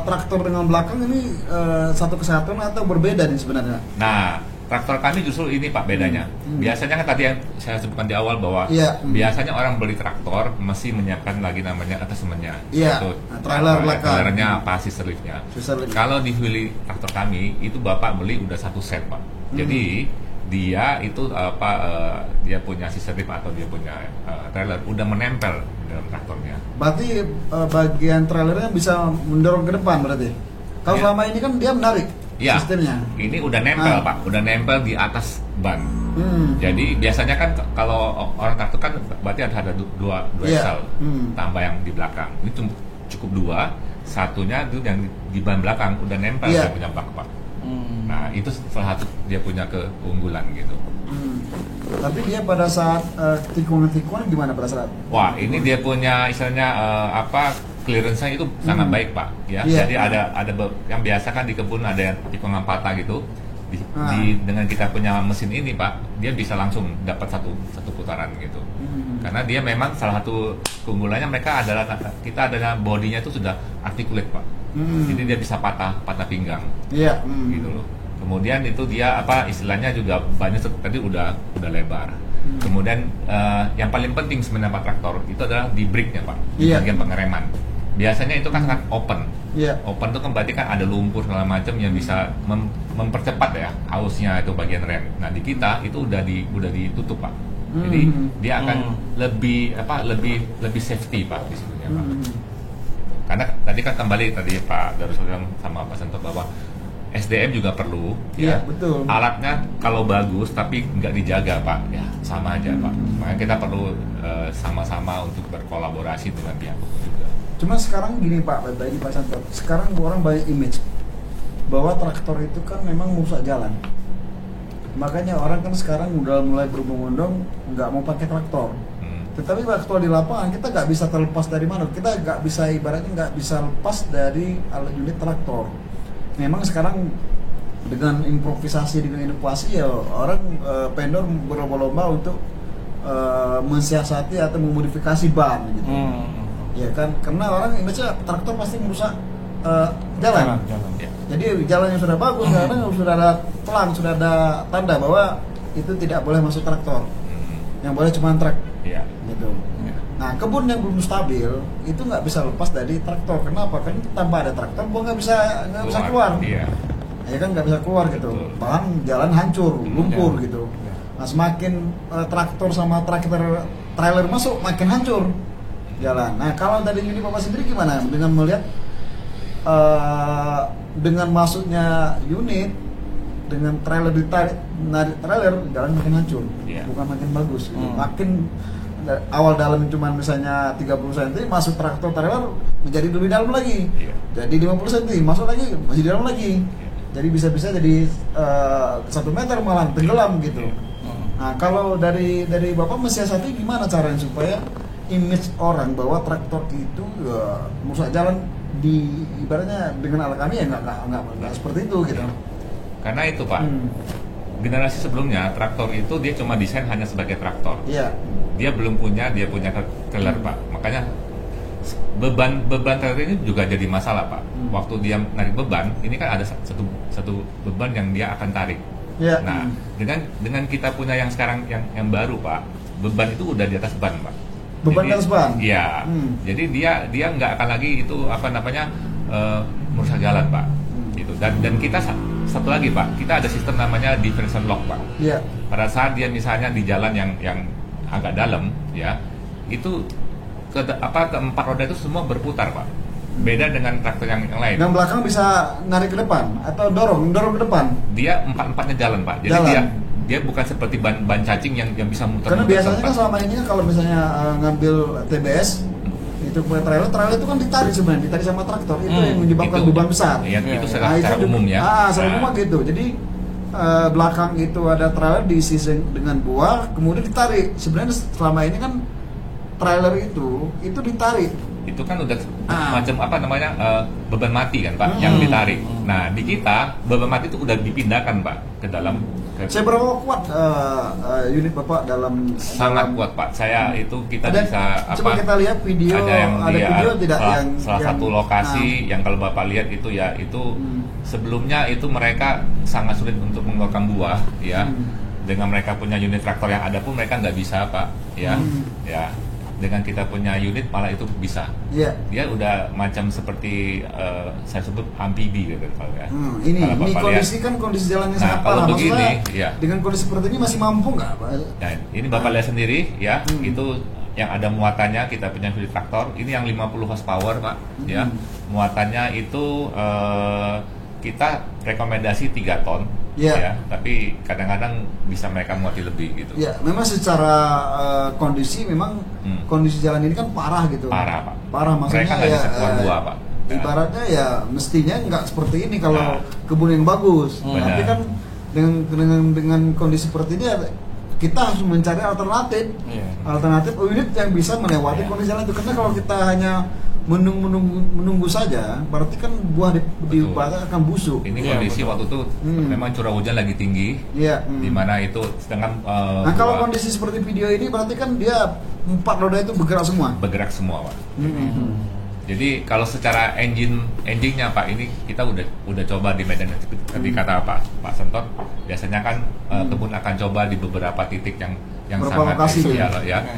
Speaker 1: traktor dengan belakang ini satu kesatuan atau berbeda nih sebenarnya?
Speaker 3: Nah, traktor kami justru ini Pak bedanya. Biasanya kan tadi yang saya sebutkan di awal bahwa biasanya orang beli traktor mesti menyiapkan lagi namanya attachment-nya. Itu
Speaker 1: trailer belakang.
Speaker 3: Trailernya apa scissor lift-nya. Kalau di wheel traktor kami itu Bapak beli udah satu set Pak. Jadi dia itu dia punya scissor lift atau dia punya trailer udah menempel dalam traktornya.
Speaker 1: Berarti bagian trailernya bisa mendorong ke depan berarti. Kalau selama ini kan dia menarik sistemnya. Ini udah nempel
Speaker 3: Pak, udah nempel di atas ban. Jadi biasanya kan kalau orang traktor kan berarti ada dua axle tambah yang di belakang. Ini cukup dua, satunya itu yang di ban belakang udah nempel dia punya bak Pak. Nah itu salah satu dia punya keunggulan gitu.
Speaker 1: Tapi dia pada saat tikungan gimana pada saat?
Speaker 3: Wah ini dia punya istilahnya clearance-nya itu sangat baik Pak. Ya. Jadi ada yang biasa kan di kebun ada yang tikungan patah gitu. Dengan kita punya mesin ini Pak, dia bisa langsung dapat satu putaran gitu. Karena dia memang salah satu keunggulannya mereka adalah kita adalah bodinya itu sudah articulate Pak. Jadi dia bisa patah pinggang. Gitu loh. Kemudian itu dia istilahnya juga banyak tadi udah lebar. Kemudian yang paling penting sebenarnya Pak traktor itu adalah di brake-nya Pak, di bagian pengereman. Biasanya itu kan sangat open. Open itu kan berarti kan ada lumpur segala macam yang bisa mempercepat ya ausnya itu bagian rem. Nah di kita itu udah ditutup Pak. Jadi dia akan lebih safety Pak di situ Pak. Karena tadi kan kembali tadi Pak Darussalam sama Pak Santo bahwa SDM juga perlu
Speaker 1: betul.
Speaker 3: Alatnya kalau bagus tapi nggak dijaga Pak ya sama aja Pak. Makanya kita perlu sama-sama untuk berkolaborasi dengan pihak juga.
Speaker 1: Cuma sekarang gini Pak Santo, sekarang orang banyak image bahwa traktor itu kan memang merusak jalan. Makanya orang kan sekarang udah mulai berbondong-bondong nggak mau pakai traktor. Tetapi waktu di lapangan kita nggak bisa terlepas dari mana, kita nggak bisa ibaratnya nggak bisa lepas dari alat unit traktor. Memang sekarang dengan improvisasi, dengan inovasi ya orang vendor berlomba-lomba untuk mensiasati atau memodifikasi ban gitu. Ya kan, karena orang Indonesia traktor pasti merusak jalan. Jadi jalan yang sudah bagus, karena sudah ada pelang, sudah ada tanda bahwa itu tidak boleh masuk traktor. Yang boleh cuma truk. Gitu. Nah kebun yang belum stabil itu nggak bisa lepas dari traktor. Kenapa? Karena tanpa ada traktor, gua nggak bisa keluar. Ya kan nggak bisa keluar gitu. Bahkan jalan hancur, lumpur gitu. Nah, semakin traktor sama trailer masuk, makin hancur jalan. Nah, kalau dari unit Bapak sendiri gimana dengan melihat dengan masuknya unit dengan trailer ditarik, narik trailer, jalan makin hancur, bukan makin bagus. Makin awal dalam cuma misalnya 30 cm, masuk traktor trailer menjadi lebih dalam lagi, jadi 50 cm, masuk lagi masih dalam lagi, jadi bisa-bisa jadi 1 meter malah tenggelam gitu. Nah, kalau dari Bapak mensiasati gimana caranya supaya image orang bahwa traktor itu merusak jalan di ibaratnya dengan alat kami ya nggak seperti itu gitu.
Speaker 3: Karena itu Pak, generasi sebelumnya traktor itu dia cuma desain hanya sebagai traktor. Dia belum punya trailer Pak. Makanya beban trailer ini juga jadi masalah Pak. Waktu dia narik beban, ini kan ada satu beban yang dia akan tarik. Nah, dengan kita punya yang sekarang yang baru Pak, beban itu udah di atas ban Pak.
Speaker 1: Beban di atas ban.
Speaker 3: Iya. Jadi dia nggak akan lagi itu merusak jalan Pak. Gitu. Dan kita satu lagi Pak, kita ada sistem namanya differential lock Pak. Pada saat dia misalnya di jalan yang agak dalam, ya, itu keempat roda itu semua berputar Pak. Beda dengan traktor yang lain.
Speaker 1: Yang belakang bisa narik ke depan atau dorong ke depan.
Speaker 3: Dia empatnya jalan Pak. Jadi dia bukan seperti ban cacing yang bisa muter.
Speaker 1: Karena biasanya kan selama ini kalau misalnya ngambil TBS itu punya trailer itu kan ditarik sama traktor, itu yang menyebabkan beban besar.
Speaker 3: Itu secara umum ya.
Speaker 1: Secara umum gitu. Jadi belakang itu ada trailer diisi dengan buah, kemudian ditarik. Sebenarnya selama ini kan trailer itu ditarik.
Speaker 3: Itu kan udah macam beban mati kan Pak, yang ditarik. Nah di kita beban mati itu udah dipindahkan Pak ke dalam.
Speaker 1: Seberapa kuat unit Bapak dalam?
Speaker 3: Sangat kuat Pak. Saya itu kita bisa
Speaker 1: coba kita lihat video. Ada video tidak
Speaker 3: salah satu lokasi yang kalau Bapak lihat itu ya itu sebelumnya itu mereka sangat sulit untuk mengeluarkan buah ya. Dengan mereka punya unit traktor yang ada pun mereka nggak bisa Pak ya. Dengan kita punya unit malah itu bisa. Dia udah macam seperti saya sebut amfibi gitu kalau ya.
Speaker 1: Ini kondisi kan kondisi jalannya sangat parah.
Speaker 3: Begini,
Speaker 1: dengan kondisi seperti ini masih mampu nggak Pak?
Speaker 3: Nah, ini Bapak lihat sendiri ya, itu yang ada muatannya kita punya unit traktor. Ini yang 50 horsepower Pak, ya. Muatannya itu kita rekomendasi 3 ton. Ya, tapi kadang-kadang bisa mereka muati lebih gitu.
Speaker 1: Memang secara kondisi memang kondisi jalan ini kan parah gitu.
Speaker 3: Parah Pak.
Speaker 1: Parah maksudnya
Speaker 3: mereka nggak bisa keluar buah Pak.
Speaker 1: Ibaratnya ya mestinya nggak seperti ini kalau kebun yang bagus. Tapi kan dengan kondisi seperti ini kita harus mencari alternatif. Alternatif unit yang bisa melewati kondisi jalan itu. Karena kalau kita hanya menunggu saja, berarti kan buah di batang akan busuk.
Speaker 3: Ini kondisi waktu itu memang curah hujan lagi tinggi, di mana itu sedangkan.
Speaker 1: Nah kalau kondisi seperti video ini, berarti kan dia 4 roda itu bergerak semua.
Speaker 3: Bergerak semua Pak. Jadi kalau secara engine-nya Pak, ini kita udah coba di Medan. Tadi kata Pak Sentot, biasanya kan kebun akan coba di beberapa titik yang sangat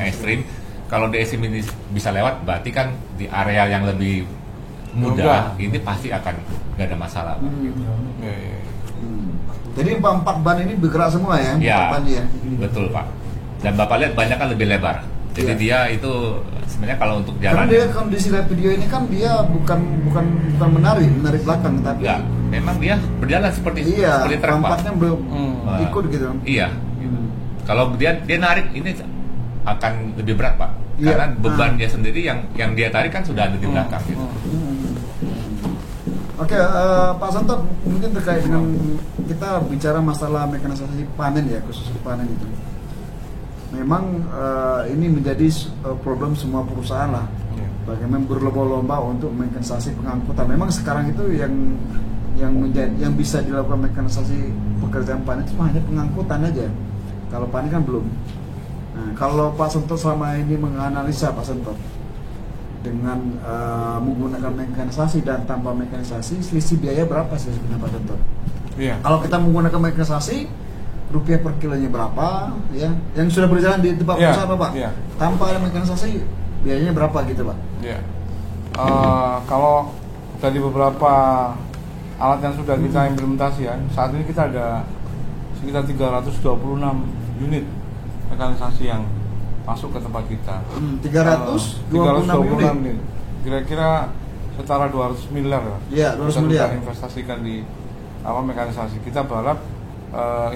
Speaker 3: ekstrim. Kalau DSM ini bisa lewat, berarti kan di area yang lebih mudah, ini pasti akan nggak ada masalah.
Speaker 1: Jadi 4 ban ini bergerak semua ya?
Speaker 3: Betul Pak. Dan Bapak lihat banyak kan lebih lebar. Jadi dia itu sebenarnya kalau untuk jalan.
Speaker 1: Karena dia kondisi video ini kan dia bukan menarik belakang, tapi
Speaker 3: memang dia berjalan seperti truk Pak.
Speaker 1: belum ikut gitu.
Speaker 3: Kalau dia narik ini akan lebih berat Pak, karena beban dia sendiri yang dia tarik kan sudah ada di belakang gitu.
Speaker 1: Oke, Pak Santo, mungkin terkait dengan kita bicara masalah mekanisasi panen ya, khusus panen itu. Memang ini menjadi problem semua perusahaan lah. Bagaimana berlomba-lomba untuk mekanisasi pengangkutan. Memang sekarang itu yang bisa dilakukan mekanisasi pekerjaan panen itu hanya pengangkutan aja. Kalau panen kan belum. Nah, kalau Pak Sentot selama ini menganalisa Pak Sentot dengan menggunakan mekanisasi dan tanpa mekanisasi, selisih biaya berapa sih sebenarnya Pak Sentot? Kalau kita menggunakan mekanisasi, rupiah per kilonya berapa? Ya, yang sudah berjalan di tempat usaha Pak. Tanpa ada mekanisasi, biayanya berapa gitu Pak?
Speaker 2: Kalau dari beberapa alat yang sudah kita implementasi ya, saat ini kita ada sekitar 326 unit mekanisasi yang masuk ke tempat kita.
Speaker 1: 326 unit.
Speaker 2: Kira-kira setara 200 miliar.
Speaker 1: Iya, 200 miliar.
Speaker 2: Kita investasikan di mekanisasi. Kita berharap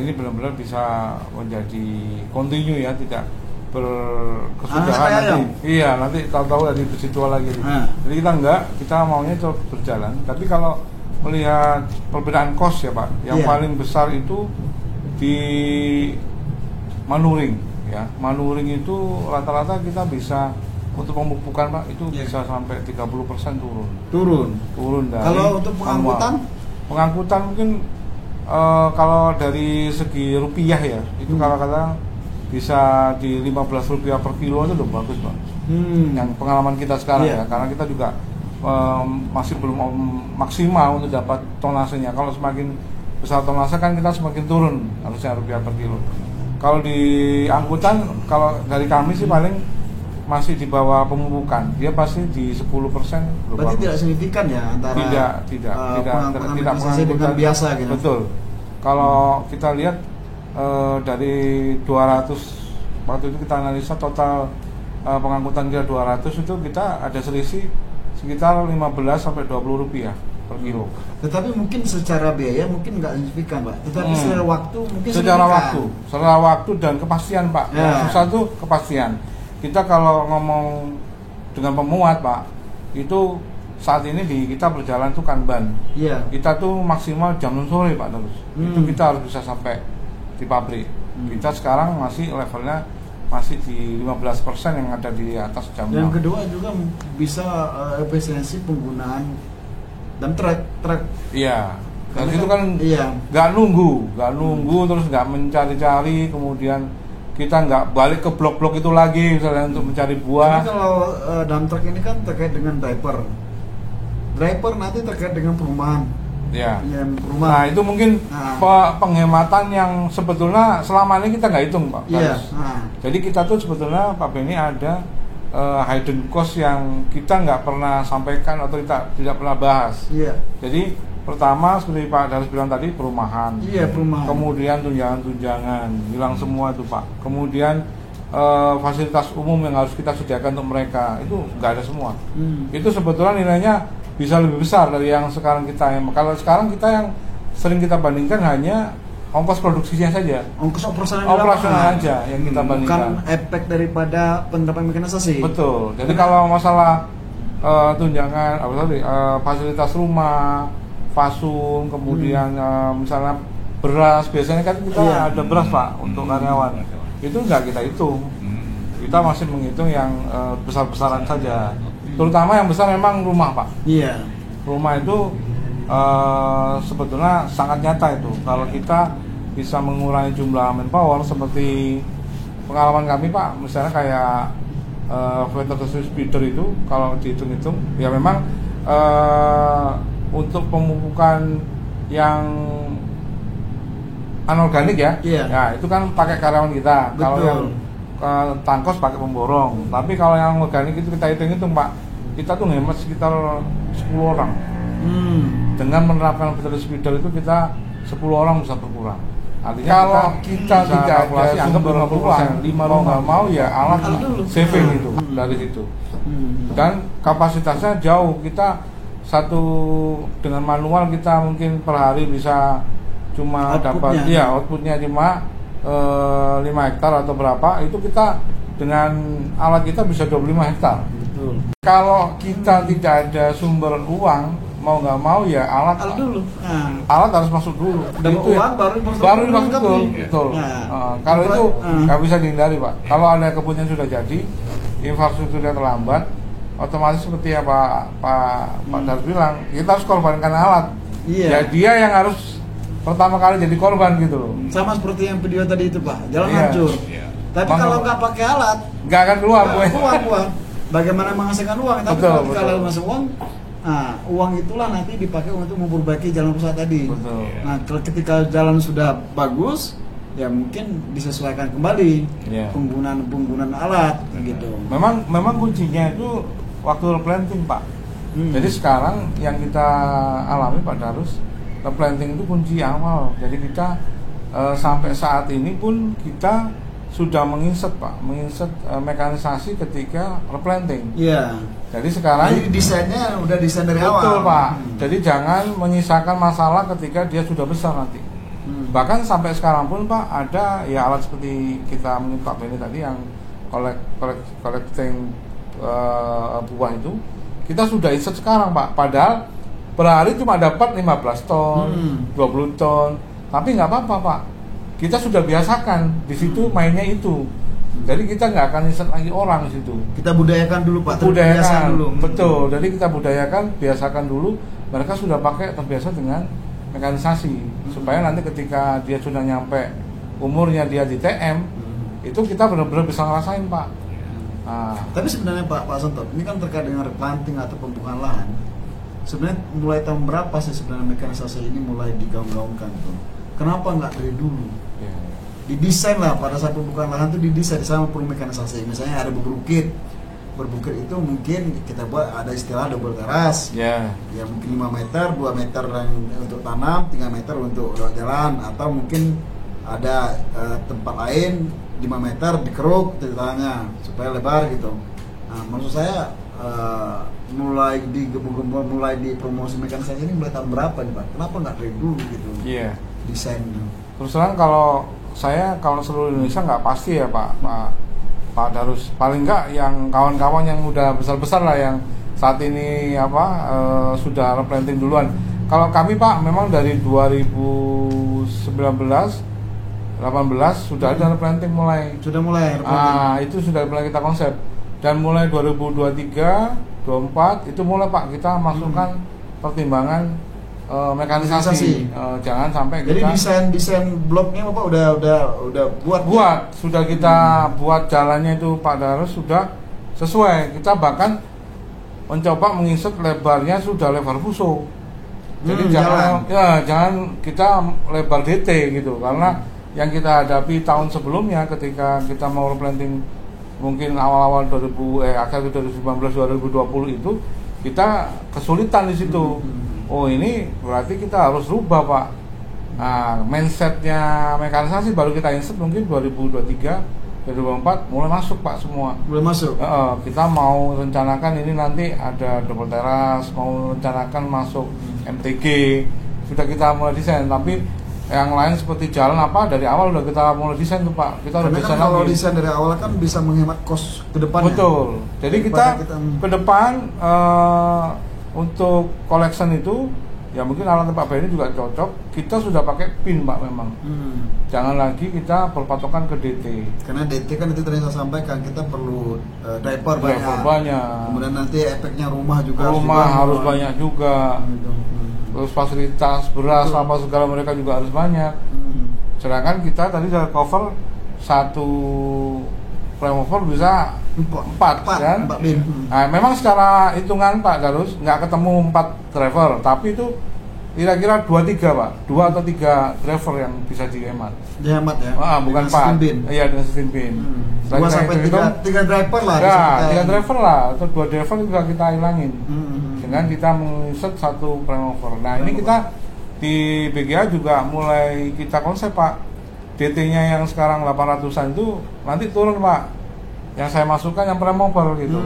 Speaker 2: ini benar-benar bisa menjadi kontinu ya, tidak berkesudahan nanti. Iya, nanti tahu-tahu dari situ lagi. Jadi kita maunya terus berjalan. Tapi kalau melihat perbedaan cost ya Pak, yang paling besar itu di manuring ya. Manuring itu rata-rata kita bisa untuk pemupukan Pak itu bisa sampai 30% turun dari.
Speaker 1: Kalau untuk
Speaker 2: pengangkutan mungkin kalau dari segi rupiah ya itu kalau kata bisa di Rp15 per kilo itu udah bagus Pak. Yang pengalaman kita sekarang ya, karena kita juga masih belum maksimal untuk dapat tonasenya. Kalau semakin besar tonase kan kita semakin turun harusnya rupiah per kilo. Kalau di angkutan, kalau dari kami sih paling masih di bawah pemupukan, dia pasti di 10%.
Speaker 1: Berarti tidak signifikan ya antara
Speaker 2: tidak
Speaker 1: dengan biasa gitu.
Speaker 2: Betul. Kalau kita lihat dari 200 waktu itu kita analisa total pengangkutan kita 200 itu kita ada selisih sekitar 15-20 rupiah per kilo.
Speaker 1: Tetapi mungkin secara biaya mungkin nggak signifikan Pak. Tetapi secara waktu mungkin
Speaker 2: secara waktu dan kepastian Pak. Yang susah itu kepastian. Kita kalau ngomong dengan pemuat Pak, itu saat ini kita berjalan tuh Kanban. Kita tuh maksimal jam 6 sore Pak terus. Itu kita harus bisa sampai di pabrik. Kita sekarang masih levelnya masih di 15% yang ada di atas jam.
Speaker 1: Yang kedua juga bisa efisiensi penggunaan dan truk.
Speaker 2: Iya. Dan itu kan nggak nunggu terus nggak mencari-cari, kemudian kita nggak balik ke blok-blok itu lagi misalnya untuk mencari buah.
Speaker 1: Karena kalau dump truck ini kan terkait dengan driver nanti terkait dengan perumahan. Nah itu mungkin penghematan yang sebetulnya selama ini kita nggak hitung Pak. Jadi kita tuh sebetulnya Pak Benny ada hidden cost yang kita nggak pernah sampaikan atau kita tidak pernah bahas. Jadi pertama seperti Pak Darus bilang tadi perumahan. Kemudian tunjangan-tunjangan hilang semua itu Pak. Kemudian fasilitas umum yang harus kita sediakan untuk mereka itu nggak ada semua. Itu sebetulnya nilainya bisa lebih besar dari yang sekarang kita. Kalau sekarang kita yang sering kita bandingkan hanya ongkos produksinya saja, ongkos operasional
Speaker 2: aja yang kita bandingkan.
Speaker 1: Bukan efek daripada penerapan mekanisasi.
Speaker 2: Betul. Jadi kalau masalah tunjangan, fasilitas rumah, fasum, kemudian misalnya beras, biasanya kan kita ada beras Pak untuk karyawan. Itu enggak kita hitung. Kita masih menghitung yang besar-besaran saja. Terutama yang besar memang rumah Pak. Rumah itu sebetulnya sangat nyata itu. Kalau kita bisa mengurangi jumlah manpower seperti pengalaman kami Pak, misalnya kayak vegetasi speeder itu kalau dihitung-hitung ya memang untuk pemupukan yang anorganik ya, itu kan pakai karyawan kita. Kalau yang tangkos pakai pemborong. Tapi kalau yang organik itu kita hitung Pak, kita tuh hemat sekitar 10 orang. Dengan menerapkan vegetasi speeder itu kita 10 orang bisa berkurang. Artinya kalau kita tidak ada anggap 50%, 5 mau nggak mau ya alat saving itu dari situ. Dan kapasitasnya jauh, kita satu dengan manual kita mungkin per hari bisa cuma dapat outputnya cuma 5 hektar atau berapa, itu kita dengan alat kita bisa 25 hektar. Kalau kita tidak ada sumber uang, mau nggak mau ya alat dulu. Alat harus masuk dulu.
Speaker 1: Dan itu uang
Speaker 2: baru masuk betul. Kalau itu nggak bisa dihindari Pak. Kalau ada kebun yang sudah jadi, infrastrukturnya terlambat, otomatis seperti apa Pak Darus bilang, kita harus korbankan alat. Ya dia yang harus pertama kali jadi korban gitu loh.
Speaker 1: Sama seperti yang video tadi itu Pak, jalan hancur. Tapi kalau nggak pakai alat,
Speaker 2: nggak akan keluar
Speaker 1: uang. Bagaimana menghasilkan uang? Tapi kalau masuk uang, uang itulah nanti dipakai untuk memperbaiki jalan rusak tadi. Nah, ketika jalan sudah bagus, ya mungkin disesuaikan kembali penggunaan alat gitu.
Speaker 2: Memang kuncinya itu waktu replanting Pak. Jadi sekarang yang kita alami Pak Darus, replanting itu kunci awal. Jadi kita sampai saat ini pun kita sudah menginset mekanisasi ketika replanting.
Speaker 1: Iya.
Speaker 2: Jadi sekarang
Speaker 1: desainnya udah desain dari awal.
Speaker 2: Betul Pak. Jadi jangan menyisakan masalah ketika dia sudah besar nanti. Bahkan sampai sekarang pun Pak ada ya alat seperti kita menurut Pak Benny tadi yang collecting buah itu kita sudah insert sekarang Pak. Padahal per hari cuma dapat 15 ton, 20 ton. Tapi nggak apa-apa Pak. Kita sudah biasakan di situ mainnya itu. Jadi kita nggak akan insert lagi orang di situ.
Speaker 1: Kita budayakan dulu Pak.
Speaker 2: Budayakan dulu. Betul. Jadi kita budayakan, biasakan dulu. Mereka sudah pakai terbiasa dengan mekanisasi supaya nanti ketika dia sudah nyampe umurnya dia di TM itu kita benar-benar bisa ngerasain Pak.
Speaker 1: Tapi sebenarnya Pak Sontot, ini kan terkait dengan replanting atau pembukaan lahan. Sebenarnya mulai tahun berapa sih sebenarnya mekanisasi ini mulai digaung-gaungkan tuh? Kenapa nggak dari dulu? Didesain lah pada saat pembukaan lahan itu didesain sama perlu mekanisasi. Misalnya ada berbukit itu mungkin kita buat ada istilah double teras. Ya mungkin 5 meter, 2 meter untuk tanam, 3 meter untuk lewat jalan, atau mungkin ada tempat lain 5 meter dikeruk di tengahnya supaya lebar gitu. Nah, maksud saya mulai digembur-gembur, mulai dipromosi mekanisasi ini mulai tahun berapa nih Pak? Kenapa nggak dari dulu gitu?
Speaker 2: Iya.
Speaker 1: Desain.
Speaker 2: Terus terang kalau seluruh Indonesia nggak pasti ya Pak Darus. Paling nggak yang kawan-kawan yang udah besar-besar lah yang saat ini sudah replanting duluan. Kalau kami Pak memang dari 2019 18 sudah ada replanting mulai.
Speaker 1: Sudah mulai replanting.
Speaker 2: Itu sudah mulai kita konsep. Dan mulai 2023, 24 itu mulai Pak kita masukkan pertimbangan mekanisasi. Jangan sampai
Speaker 1: jadi
Speaker 2: kita
Speaker 1: desain bloknya Bapak udah buat.
Speaker 2: Sudah kita buat jalannya itu Pak Darus sudah sesuai. Kita bahkan mencoba menginsert lebarnya sudah lebar fuso. Jadi jangan kita lebar DT gitu, karena yang kita hadapi tahun sebelumnya ketika kita mau replanting mungkin awal-awal akhir 2019 2020 itu kita kesulitan di situ. Oh ini berarti kita harus rubah Pak. Nah mindsetnya mekanisasi baru kita insert mungkin 2023, 2024 mulai masuk Pak semua.
Speaker 1: Mulai masuk.
Speaker 2: Kita mau rencanakan ini nanti ada double teras, mau rencanakan masuk MTG, sudah kita mulai desain. Tapi yang lain seperti jalan dari awal udah kita mulai desain tuh Pak. Kita udah desain
Speaker 1: kalau desain dari awal kan bisa menghemat cost ke depannya.
Speaker 2: Betul. Jadi kita ke depan untuk collection itu ya mungkin alat Pak Benny juga cocok. Kita sudah pakai pin Pak memang. Jangan lagi kita berpatokan ke DT. Karena
Speaker 1: DT kan itu tadi saya sampaikan kita perlu driver banyak. Kemudian nanti efeknya rumah
Speaker 2: harus banyak juga. Terus fasilitas beras apa segala mereka juga harus banyak. Sedangkan kita tadi sudah cover satu flyover bisa 4 kan? 4 bin. Nah, memang secara hitungan Pak Darus nggak ketemu 4 driver, tapi itu kira-kira 2-3 Pak, 2 atau 3 driver yang bisa dihemat.
Speaker 1: Dihemat ya?
Speaker 2: Bukan 4. Iya, dengan sistem bin.
Speaker 1: 2 sampai 3 driver lah.
Speaker 2: Ya, 3 driver lah, atau 2 driver juga kita hilangin. Dengan kita menginsert satu flyover. Nah, ini kita di BGA juga mulai kita konsep Pak. DT-nya yang sekarang 800-an itu nanti turun Pak. Yang saya masukkan yang primover gitu.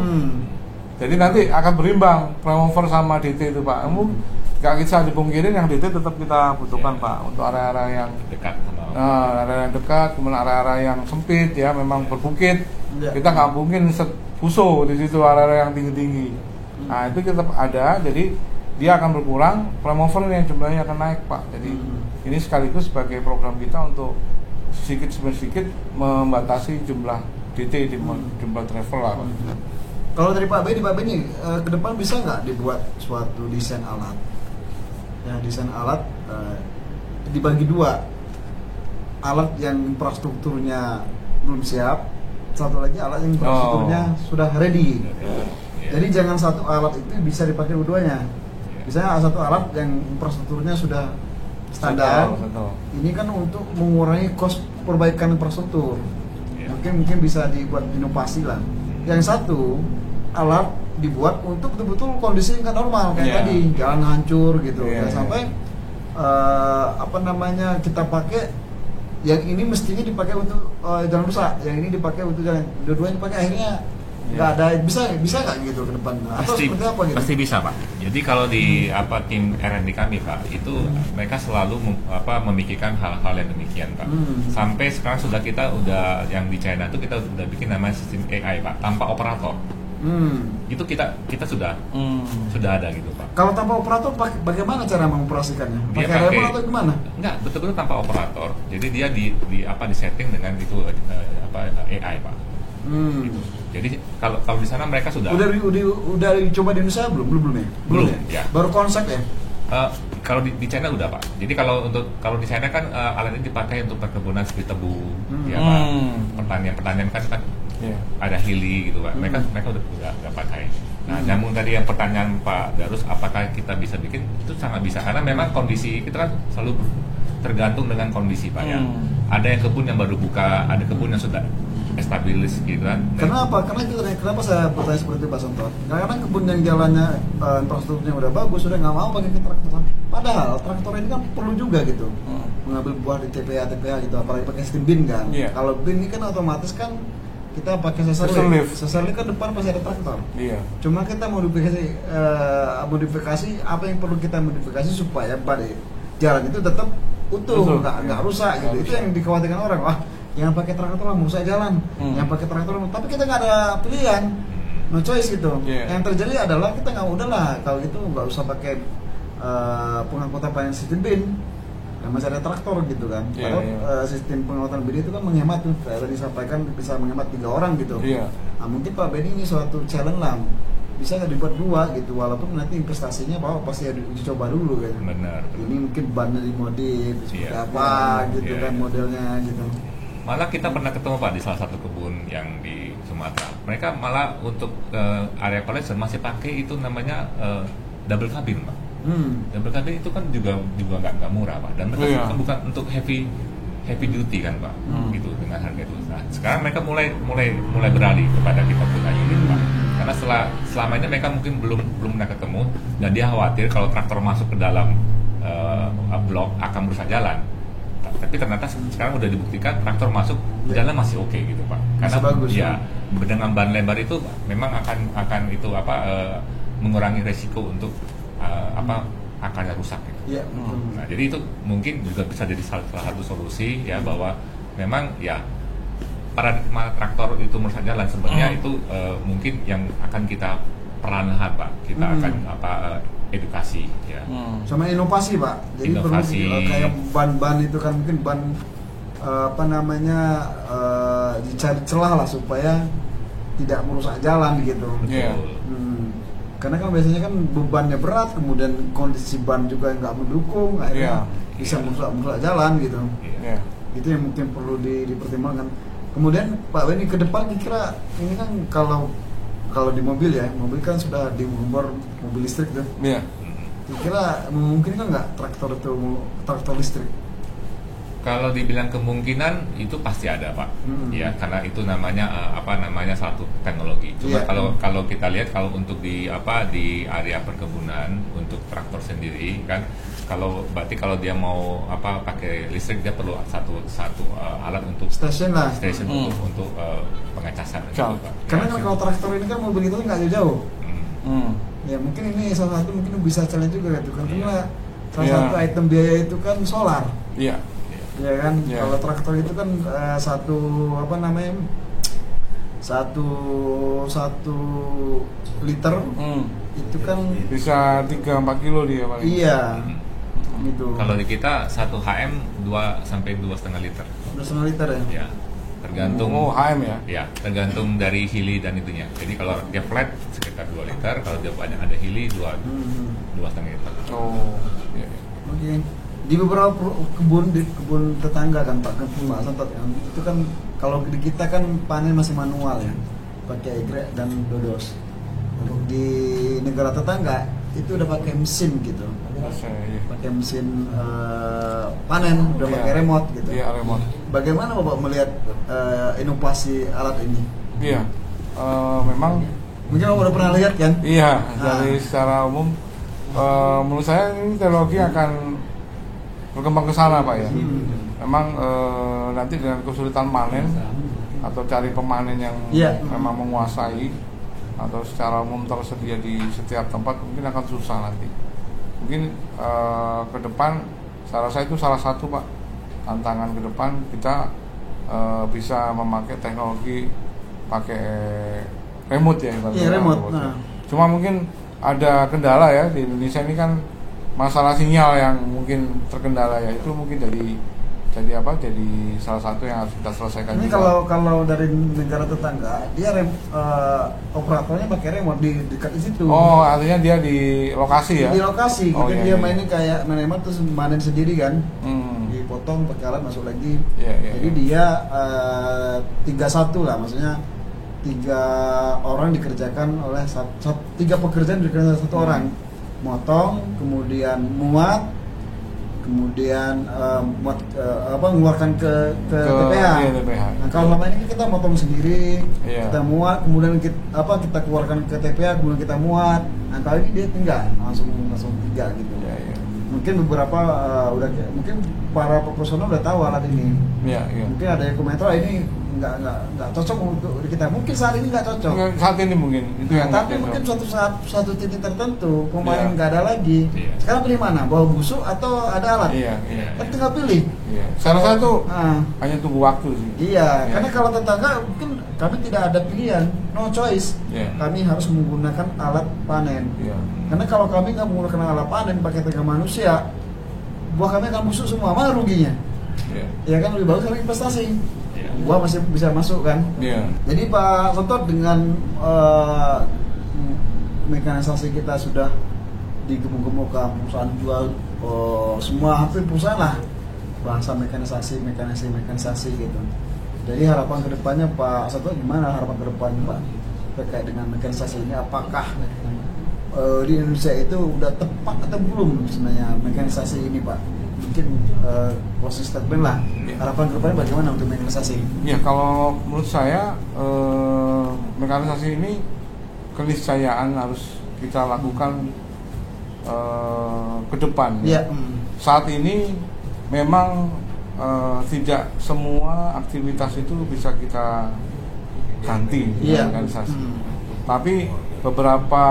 Speaker 2: Jadi nanti akan berimbang primover sama DT itu Pak. Nggak bisa dipungkirin yang DT tetap kita butuhkan Pak untuk area-area yang
Speaker 3: dekat,
Speaker 2: area yang dekat, kemudian area-area yang sempit ya, memang berbukit. Kita nggak mungkin fuso di situ area-area yang tinggi-tinggi. Nah itu tetap ada, jadi dia akan berkurang, primover yang jumlahnya akan naik Pak. Jadi ini sekaligus sebagai program kita untuk sedikit membatasi jumlah DT di jumlah travel lah.
Speaker 1: Kalau dari Pak Benny ke depan bisa nggak dibuat suatu desain alat? Ya desain alat dibagi 2. Alat yang infrastrukturnya belum siap, satu lagi alat yang infrastrukturnya sudah ready. Jadi jangan satu alat itu bisa dipakai keduanya. Misalnya satu alat yang infrastrukturnya sudah standar, ini kan untuk mengurangi cost perbaikan infrastruktur. Mungkin bisa dibuat inovasi lah. Yang satu alat dibuat untuk betul-betul kondisi nggak normal kayak tadi, jalan hancur gitu. Sampai kita pakai yang ini mestinya dipakai untuk jalan rusak, yang ini dipakai untuk jalan, dua-duanya dipakai, akhirnya nggak ada, bisa nggak gitu ke depan, atau seperti apa gitu?
Speaker 3: Pasti bisa Pak. Jadi kalau di tim R&D kami Pak, itu mereka selalu memikirkan hal-hal yang demikian Pak. Sampai sekarang kita udah yang di China itu kita udah bikin namanya sistem AI Pak, tanpa operator. Itu kita sudah ada gitu Pak.
Speaker 1: Kalau tanpa operator bagaimana cara mengoperasikannya? Pakai remote atau gimana?
Speaker 3: Enggak, betul-betul tanpa operator. Jadi dia di setting dengan itu AI Pak. Gitu. Jadi kalau di sana mereka sudah
Speaker 1: dicoba di Indonesia belum ya?
Speaker 3: Belum ya.
Speaker 1: Baru konsep ya?
Speaker 3: Kalau di China udah Pak. Jadi kalau di China kan alat ini dipakai untuk perkebunan seperti tebu, ya Pak. Pertanian kan ada hili gitu Pak. Mereka udah pakai. Nah, namun tadi yang pertanyaan Pak Darus, apakah kita bisa bikin? Itu sangat bisa, karena memang kondisi kita kan selalu tergantung dengan kondisi Pak ya. Ada yang kebun yang baru buka, ada kebun yang sudah established gitu kan.
Speaker 1: Kenapa saya bertanya seperti itu Pak Sontot? Karena kebun yang jalannya infrastrukturnya udah bagus, sudah nggak mau pakai traktor. Padahal traktor ini kan perlu juga gitu, mengambil buah di TPA gitu, apalagi pakai sistem bin kan. Kalau bin ini kan otomatis kan kita pakai sesar lift kan depan pasti ada traktor. Cuma kita modifikasi apa yang perlu kita modifikasi supaya jalan itu tetap utuh, nggak rusak gitu. Itu yang dikhawatirkan orang. Wah, yang pakai traktor lah merusak jalan, yang pakai traktor, tapi kita nggak ada pilihan, no choice gitu. Yang terjadi adalah kita nggak udahlah kalau gitu nggak usah pakai pengangkutan panen sistem bin, masih ada traktor gitu kan. Padahal sistem pengangkutan bin itu kan menghemat tuh, kayak tadi disampaikan bisa menghemat 3 orang gitu. Nah, mungkin Pak Benny ini suatu challenge lah, bisa nggak dibuat 2 gitu, walaupun nanti investasinya pasti ada uji coba dulu kan.
Speaker 3: Benar.
Speaker 1: Ini mungkin bannya dimodif seperti apa gitu kan modelnya gitu.
Speaker 3: Malah kita pernah ketemu Pak di salah satu kebun yang di Sumatera. Mereka malah untuk area collection masih pakai itu namanya double cabin Pak. Double cabin itu kan juga nggak murah Pak. Dan mereka kan bukan untuk heavy duty kan Pak. Gitu dengan harga itu. Nah, sekarang mereka mulai beralih kepada kita punya unit Pak. Karena selama ini mereka mungkin belum pernah ketemu, dan dia khawatir kalau traktor masuk ke dalam blok akan merusak jalan. Tapi ternyata sekarang udah dibuktikan traktor masuk jalan masih oke gitu Pak. Karena
Speaker 1: bagus,
Speaker 3: ya dengan ban lebar itu memang akan itu mengurangi resiko untuk akarnya rusak gitu. Nah, jadi itu mungkin juga bisa jadi salah satu solusi ya, bahwa memang ya paradigma traktor itu merusak jalan sebenarnya itu mungkin yang akan kita perlahan Pak. Kita akan edukasi ya.
Speaker 1: Sama inovasi Pak. Jadi
Speaker 3: inovasi.
Speaker 1: Perlu kayak ban itu kan mungkin ban dicari celah lah supaya tidak merusak jalan gitu. Karena kan biasanya kan bebannya berat, kemudian kondisi ban juga nggak mendukung, akhirnya bisa merusak jalan gitu. Itu yang mungkin perlu dipertimbangkan. Kemudian Pak Benny ke depan kira ini kan kalau di mobil kan sudah di umur mobil listrik tuh. Kira memungkinkan nggak traktor listrik?
Speaker 3: Kalau dibilang kemungkinan itu pasti ada Pak. Ya, karena itu namanya satu teknologi. Cuma kalau kita lihat kalau untuk di area perkebunan untuk traktor sendiri kan, berarti kalau dia mau pakai listrik, dia perlu satu alat untuk
Speaker 1: stasiun
Speaker 3: untuk pengecasan gitu, Pak.
Speaker 1: Karena kalau traktor ini kan mobilitasnya nggak jauh. Ya mungkin ini salah satu mungkin bisa challenge juga gitu kan, karena salah satu item biaya itu kan solar. Ya kan, kalau traktor itu kan satu liter itu kan
Speaker 2: bisa 3-4 kilo dia paling.
Speaker 1: Gitu.
Speaker 3: Kalau di kita 1 HM 2 sampai 2,5 liter.
Speaker 1: 2,5 liter ya?
Speaker 3: Tergantung.
Speaker 2: HM ya?
Speaker 3: Ya, tergantung dari hili dan itunya. Jadi kalau dia flat sekitar 2 liter, kalau dia banyak ada hili 2,5 liter.
Speaker 1: Oke. Di beberapa kebun tetangga kan Pak, kebun Pak Sontot kan, itu kan kalau di kita kan panen masih manual ya, pakai egrek dan dodos. Untuk di negara tetangga itu udah pakai mesin gitu, pakai mesin panen, udah pakai remote gitu.
Speaker 2: Remote.
Speaker 1: Bagaimana Bapak melihat inovasi alat ini?
Speaker 2: Memang
Speaker 1: mungkin Bapak udah pernah lihat kan?
Speaker 2: Dari secara umum menurut saya ini teknologi akan berkembang ke sana Pak ya. memang nanti dengan kesulitan panen atau cari pemanen yang memang menguasai atau secara umum tersedia di setiap tempat mungkin akan susah nanti. Mungkin ke depan saya rasa itu salah satu Pak tantangan ke depan, kita bisa memakai teknologi pakai remote ya.
Speaker 1: Remote.
Speaker 2: Cuma mungkin ada kendala ya di Indonesia ini kan, masalah sinyal yang mungkin terkendala ya, itu mungkin jadi salah satu yang harus kita selesaikan.
Speaker 1: Ini
Speaker 2: juga.
Speaker 1: kalau dari negara tetangga dia operatornya pakai remote di dekat di situ.
Speaker 2: Oh, artinya dia di lokasi ya?
Speaker 1: Di lokasi,
Speaker 2: oh,
Speaker 1: gitu.
Speaker 2: Iya,
Speaker 1: Dia
Speaker 2: iya.
Speaker 1: mainin kayak remote terus manen sendiri kan. Dipotong pakai alat masuk lagi.
Speaker 2: Iya,
Speaker 1: Jadi dia 3-1 lah, maksudnya 3 orang dikerjakan oleh 3 pekerjaan dikerjakan oleh 1 orang. Motong, kemudian muat, kemudian mengeluarkan ke TPH.
Speaker 2: TPH.
Speaker 1: Nah, kalau selama ini kita motong sendiri, kita muat, kemudian kita keluarkan ke TPH, kemudian kita muat. Nah, kali ini dia tinggal langsung 3 gitu. Mungkin beberapa mungkin para profesional udah tahu alat ini. Mungkin ada yang komentar ini nggak cocok untuk kita. Mungkin saat ini nggak cocok.
Speaker 2: Saat ini mungkin itu yang
Speaker 1: tapi mungkin suatu titik tertentu pemain nggak ada lagi. Sekarang pilih mana? Bawa busuk atau ada alat? Kan tinggal pilih.
Speaker 2: Saya rasa itu hanya tunggu waktu sih.
Speaker 1: Karena kalau tetangga mungkin kami tidak ada pilihan, no choice. Kami harus menggunakan alat panen. Karena kalau kami nggak menggunakan alat panen pakai tenaga manusia, buah kami akan busuk semua. Mana ruginya? Ya kan lebih bagus karena investasi. Buah masih bisa masuk kan. Jadi Pak Sontot, dengan mekanisasi kita sudah digemuk-gemukkan, perusahaan jual semua, hampir perusahaan lah bahasa mekanisasi gitu. Jadi harapan kedepannya Pak Sontot, gimana harapan kedepannya Pak terkait dengan mekanisasi ini? Apakah di Indonesia itu udah tepat atau belum sebenarnya mekanisasi ini Pak? Mungkin closing statement lah, harapan kedepannya bagaimana untuk mekanisasi?
Speaker 2: Ya, kalau menurut saya mekanisasi ini keniscayaan harus kita lakukan ke depan. Saat ini memang tidak semua aktivitas itu bisa kita ganti mekanisasi. Tapi beberapa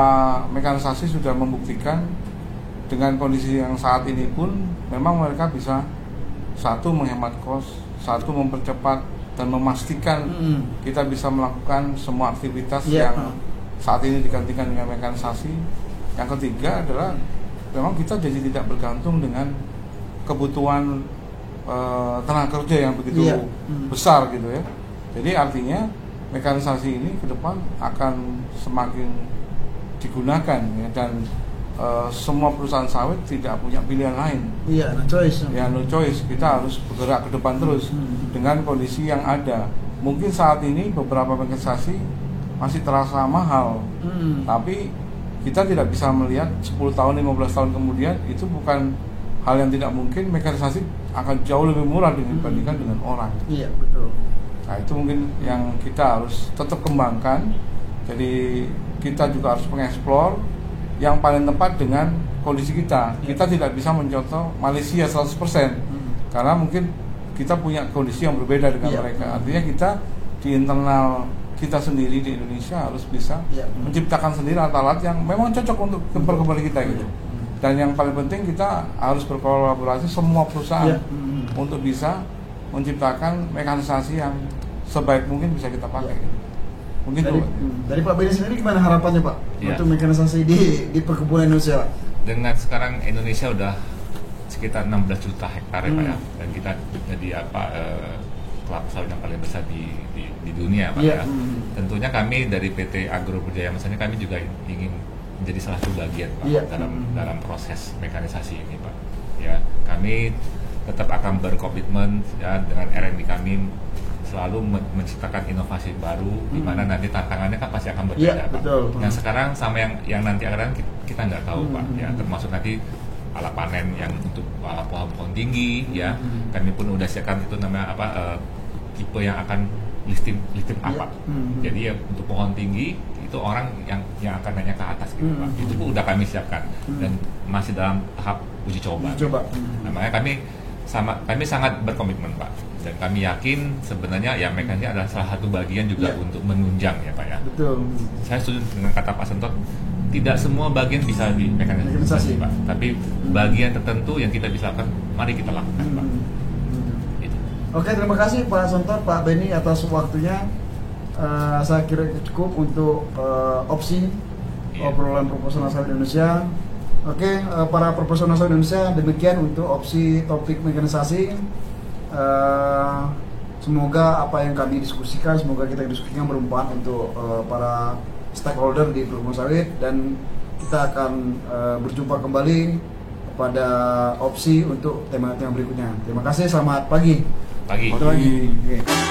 Speaker 2: mekanisasi sudah membuktikan dengan kondisi yang saat ini pun memang mereka bisa, satu, menghemat kos, satu, mempercepat dan memastikan kita bisa melakukan semua aktivitas yang saat ini digantikan dengan mekanisasi. Yang ketiga adalah memang kita jadi tidak bergantung dengan kebutuhan tenaga kerja yang begitu besar gitu ya. Jadi artinya mekanisasi ini ke depan akan semakin digunakan ya, dan semua perusahaan sawit tidak punya pilihan lain.
Speaker 1: No choice.
Speaker 2: No choice. Kita harus bergerak ke depan terus dengan kondisi yang ada. Mungkin saat ini beberapa mekanisasi masih terasa mahal, tapi kita tidak bisa melihat 10 tahun, 15 tahun kemudian itu bukan hal yang tidak mungkin. Mekanisasi akan jauh lebih murah dibandingkan dengan orang.
Speaker 1: Betul.
Speaker 2: Nah, itu mungkin yang kita harus tetap kembangkan. Jadi kita juga harus mengeksplor yang paling tepat dengan kondisi kita. Kita tidak bisa mencontoh Malaysia 100%, karena mungkin kita punya kondisi yang berbeda dengan mereka. Artinya kita di internal kita sendiri di Indonesia harus bisa menciptakan sendiri alat-alat yang memang cocok untuk kembali kita gitu. Dan yang paling penting kita harus berkolaborasi semua perusahaan untuk bisa menciptakan mekanisasi yang sebaik mungkin bisa kita pakai. Mungkin
Speaker 1: dari Pak Beni sendiri gimana harapannya Pak untuk mekanisasi di perkebunan Indonesia Pak?
Speaker 3: Dengan sekarang Indonesia udah sekitar 16 juta hektar ya Pak ya, dan kita jadi kelapa sawit yang paling besar di dunia Pak ya. Tentunya kami dari PT Agro Budaya misalnya, kami juga ingin menjadi salah satu bagian Pak dalam proses mekanisasi ini Pak. Ya, kami tetap akan berkomitmen ya dengan R&D kami selalu menciptakan inovasi baru, di mana nanti tantangannya kan pasti akan berbeda Pak. Yang sekarang sama yang nanti akan kita nggak tahu Pak ya, termasuk nanti alat panen yang untuk pohon tinggi ya. Kami pun udah siapkan itu namanya tipe yang akan listing apa. Jadi ya untuk pohon tinggi itu orang yang akan naiknya ke atas gitu Pak. Itu pun udah kami siapkan dan masih dalam tahap uji coba. Nah, makanya kami kami sangat berkomitmen Pak, dan kami yakin sebenarnya ya mekanisme adalah salah satu bagian juga untuk menunjang ya Pak ya.
Speaker 1: Betul.
Speaker 3: Saya setuju dengan kata Pak Sentot, tidak semua bagian bisa dimekanisasi Pak, tapi bagian tertentu yang kita bisa lakukan, mari kita lakukan Pak. Gitu.
Speaker 1: Oke, terima kasih Pak Sentot, Pak Benny atas waktunya. Saya kira cukup untuk opsi obrolan proporsional sawit Indonesia. Oke, para profesional sawit Indonesia, demikian untuk opsi topik mekanisasi. Semoga apa yang kami diskusikan, semoga kita diskusikan bermanfaat untuk para stakeholder di proporsional sawit, dan kita akan berjumpa kembali pada opsi untuk tema-tema berikutnya. Terima kasih, selamat pagi.
Speaker 3: Pagi.
Speaker 1: Selamat pagi. Oke.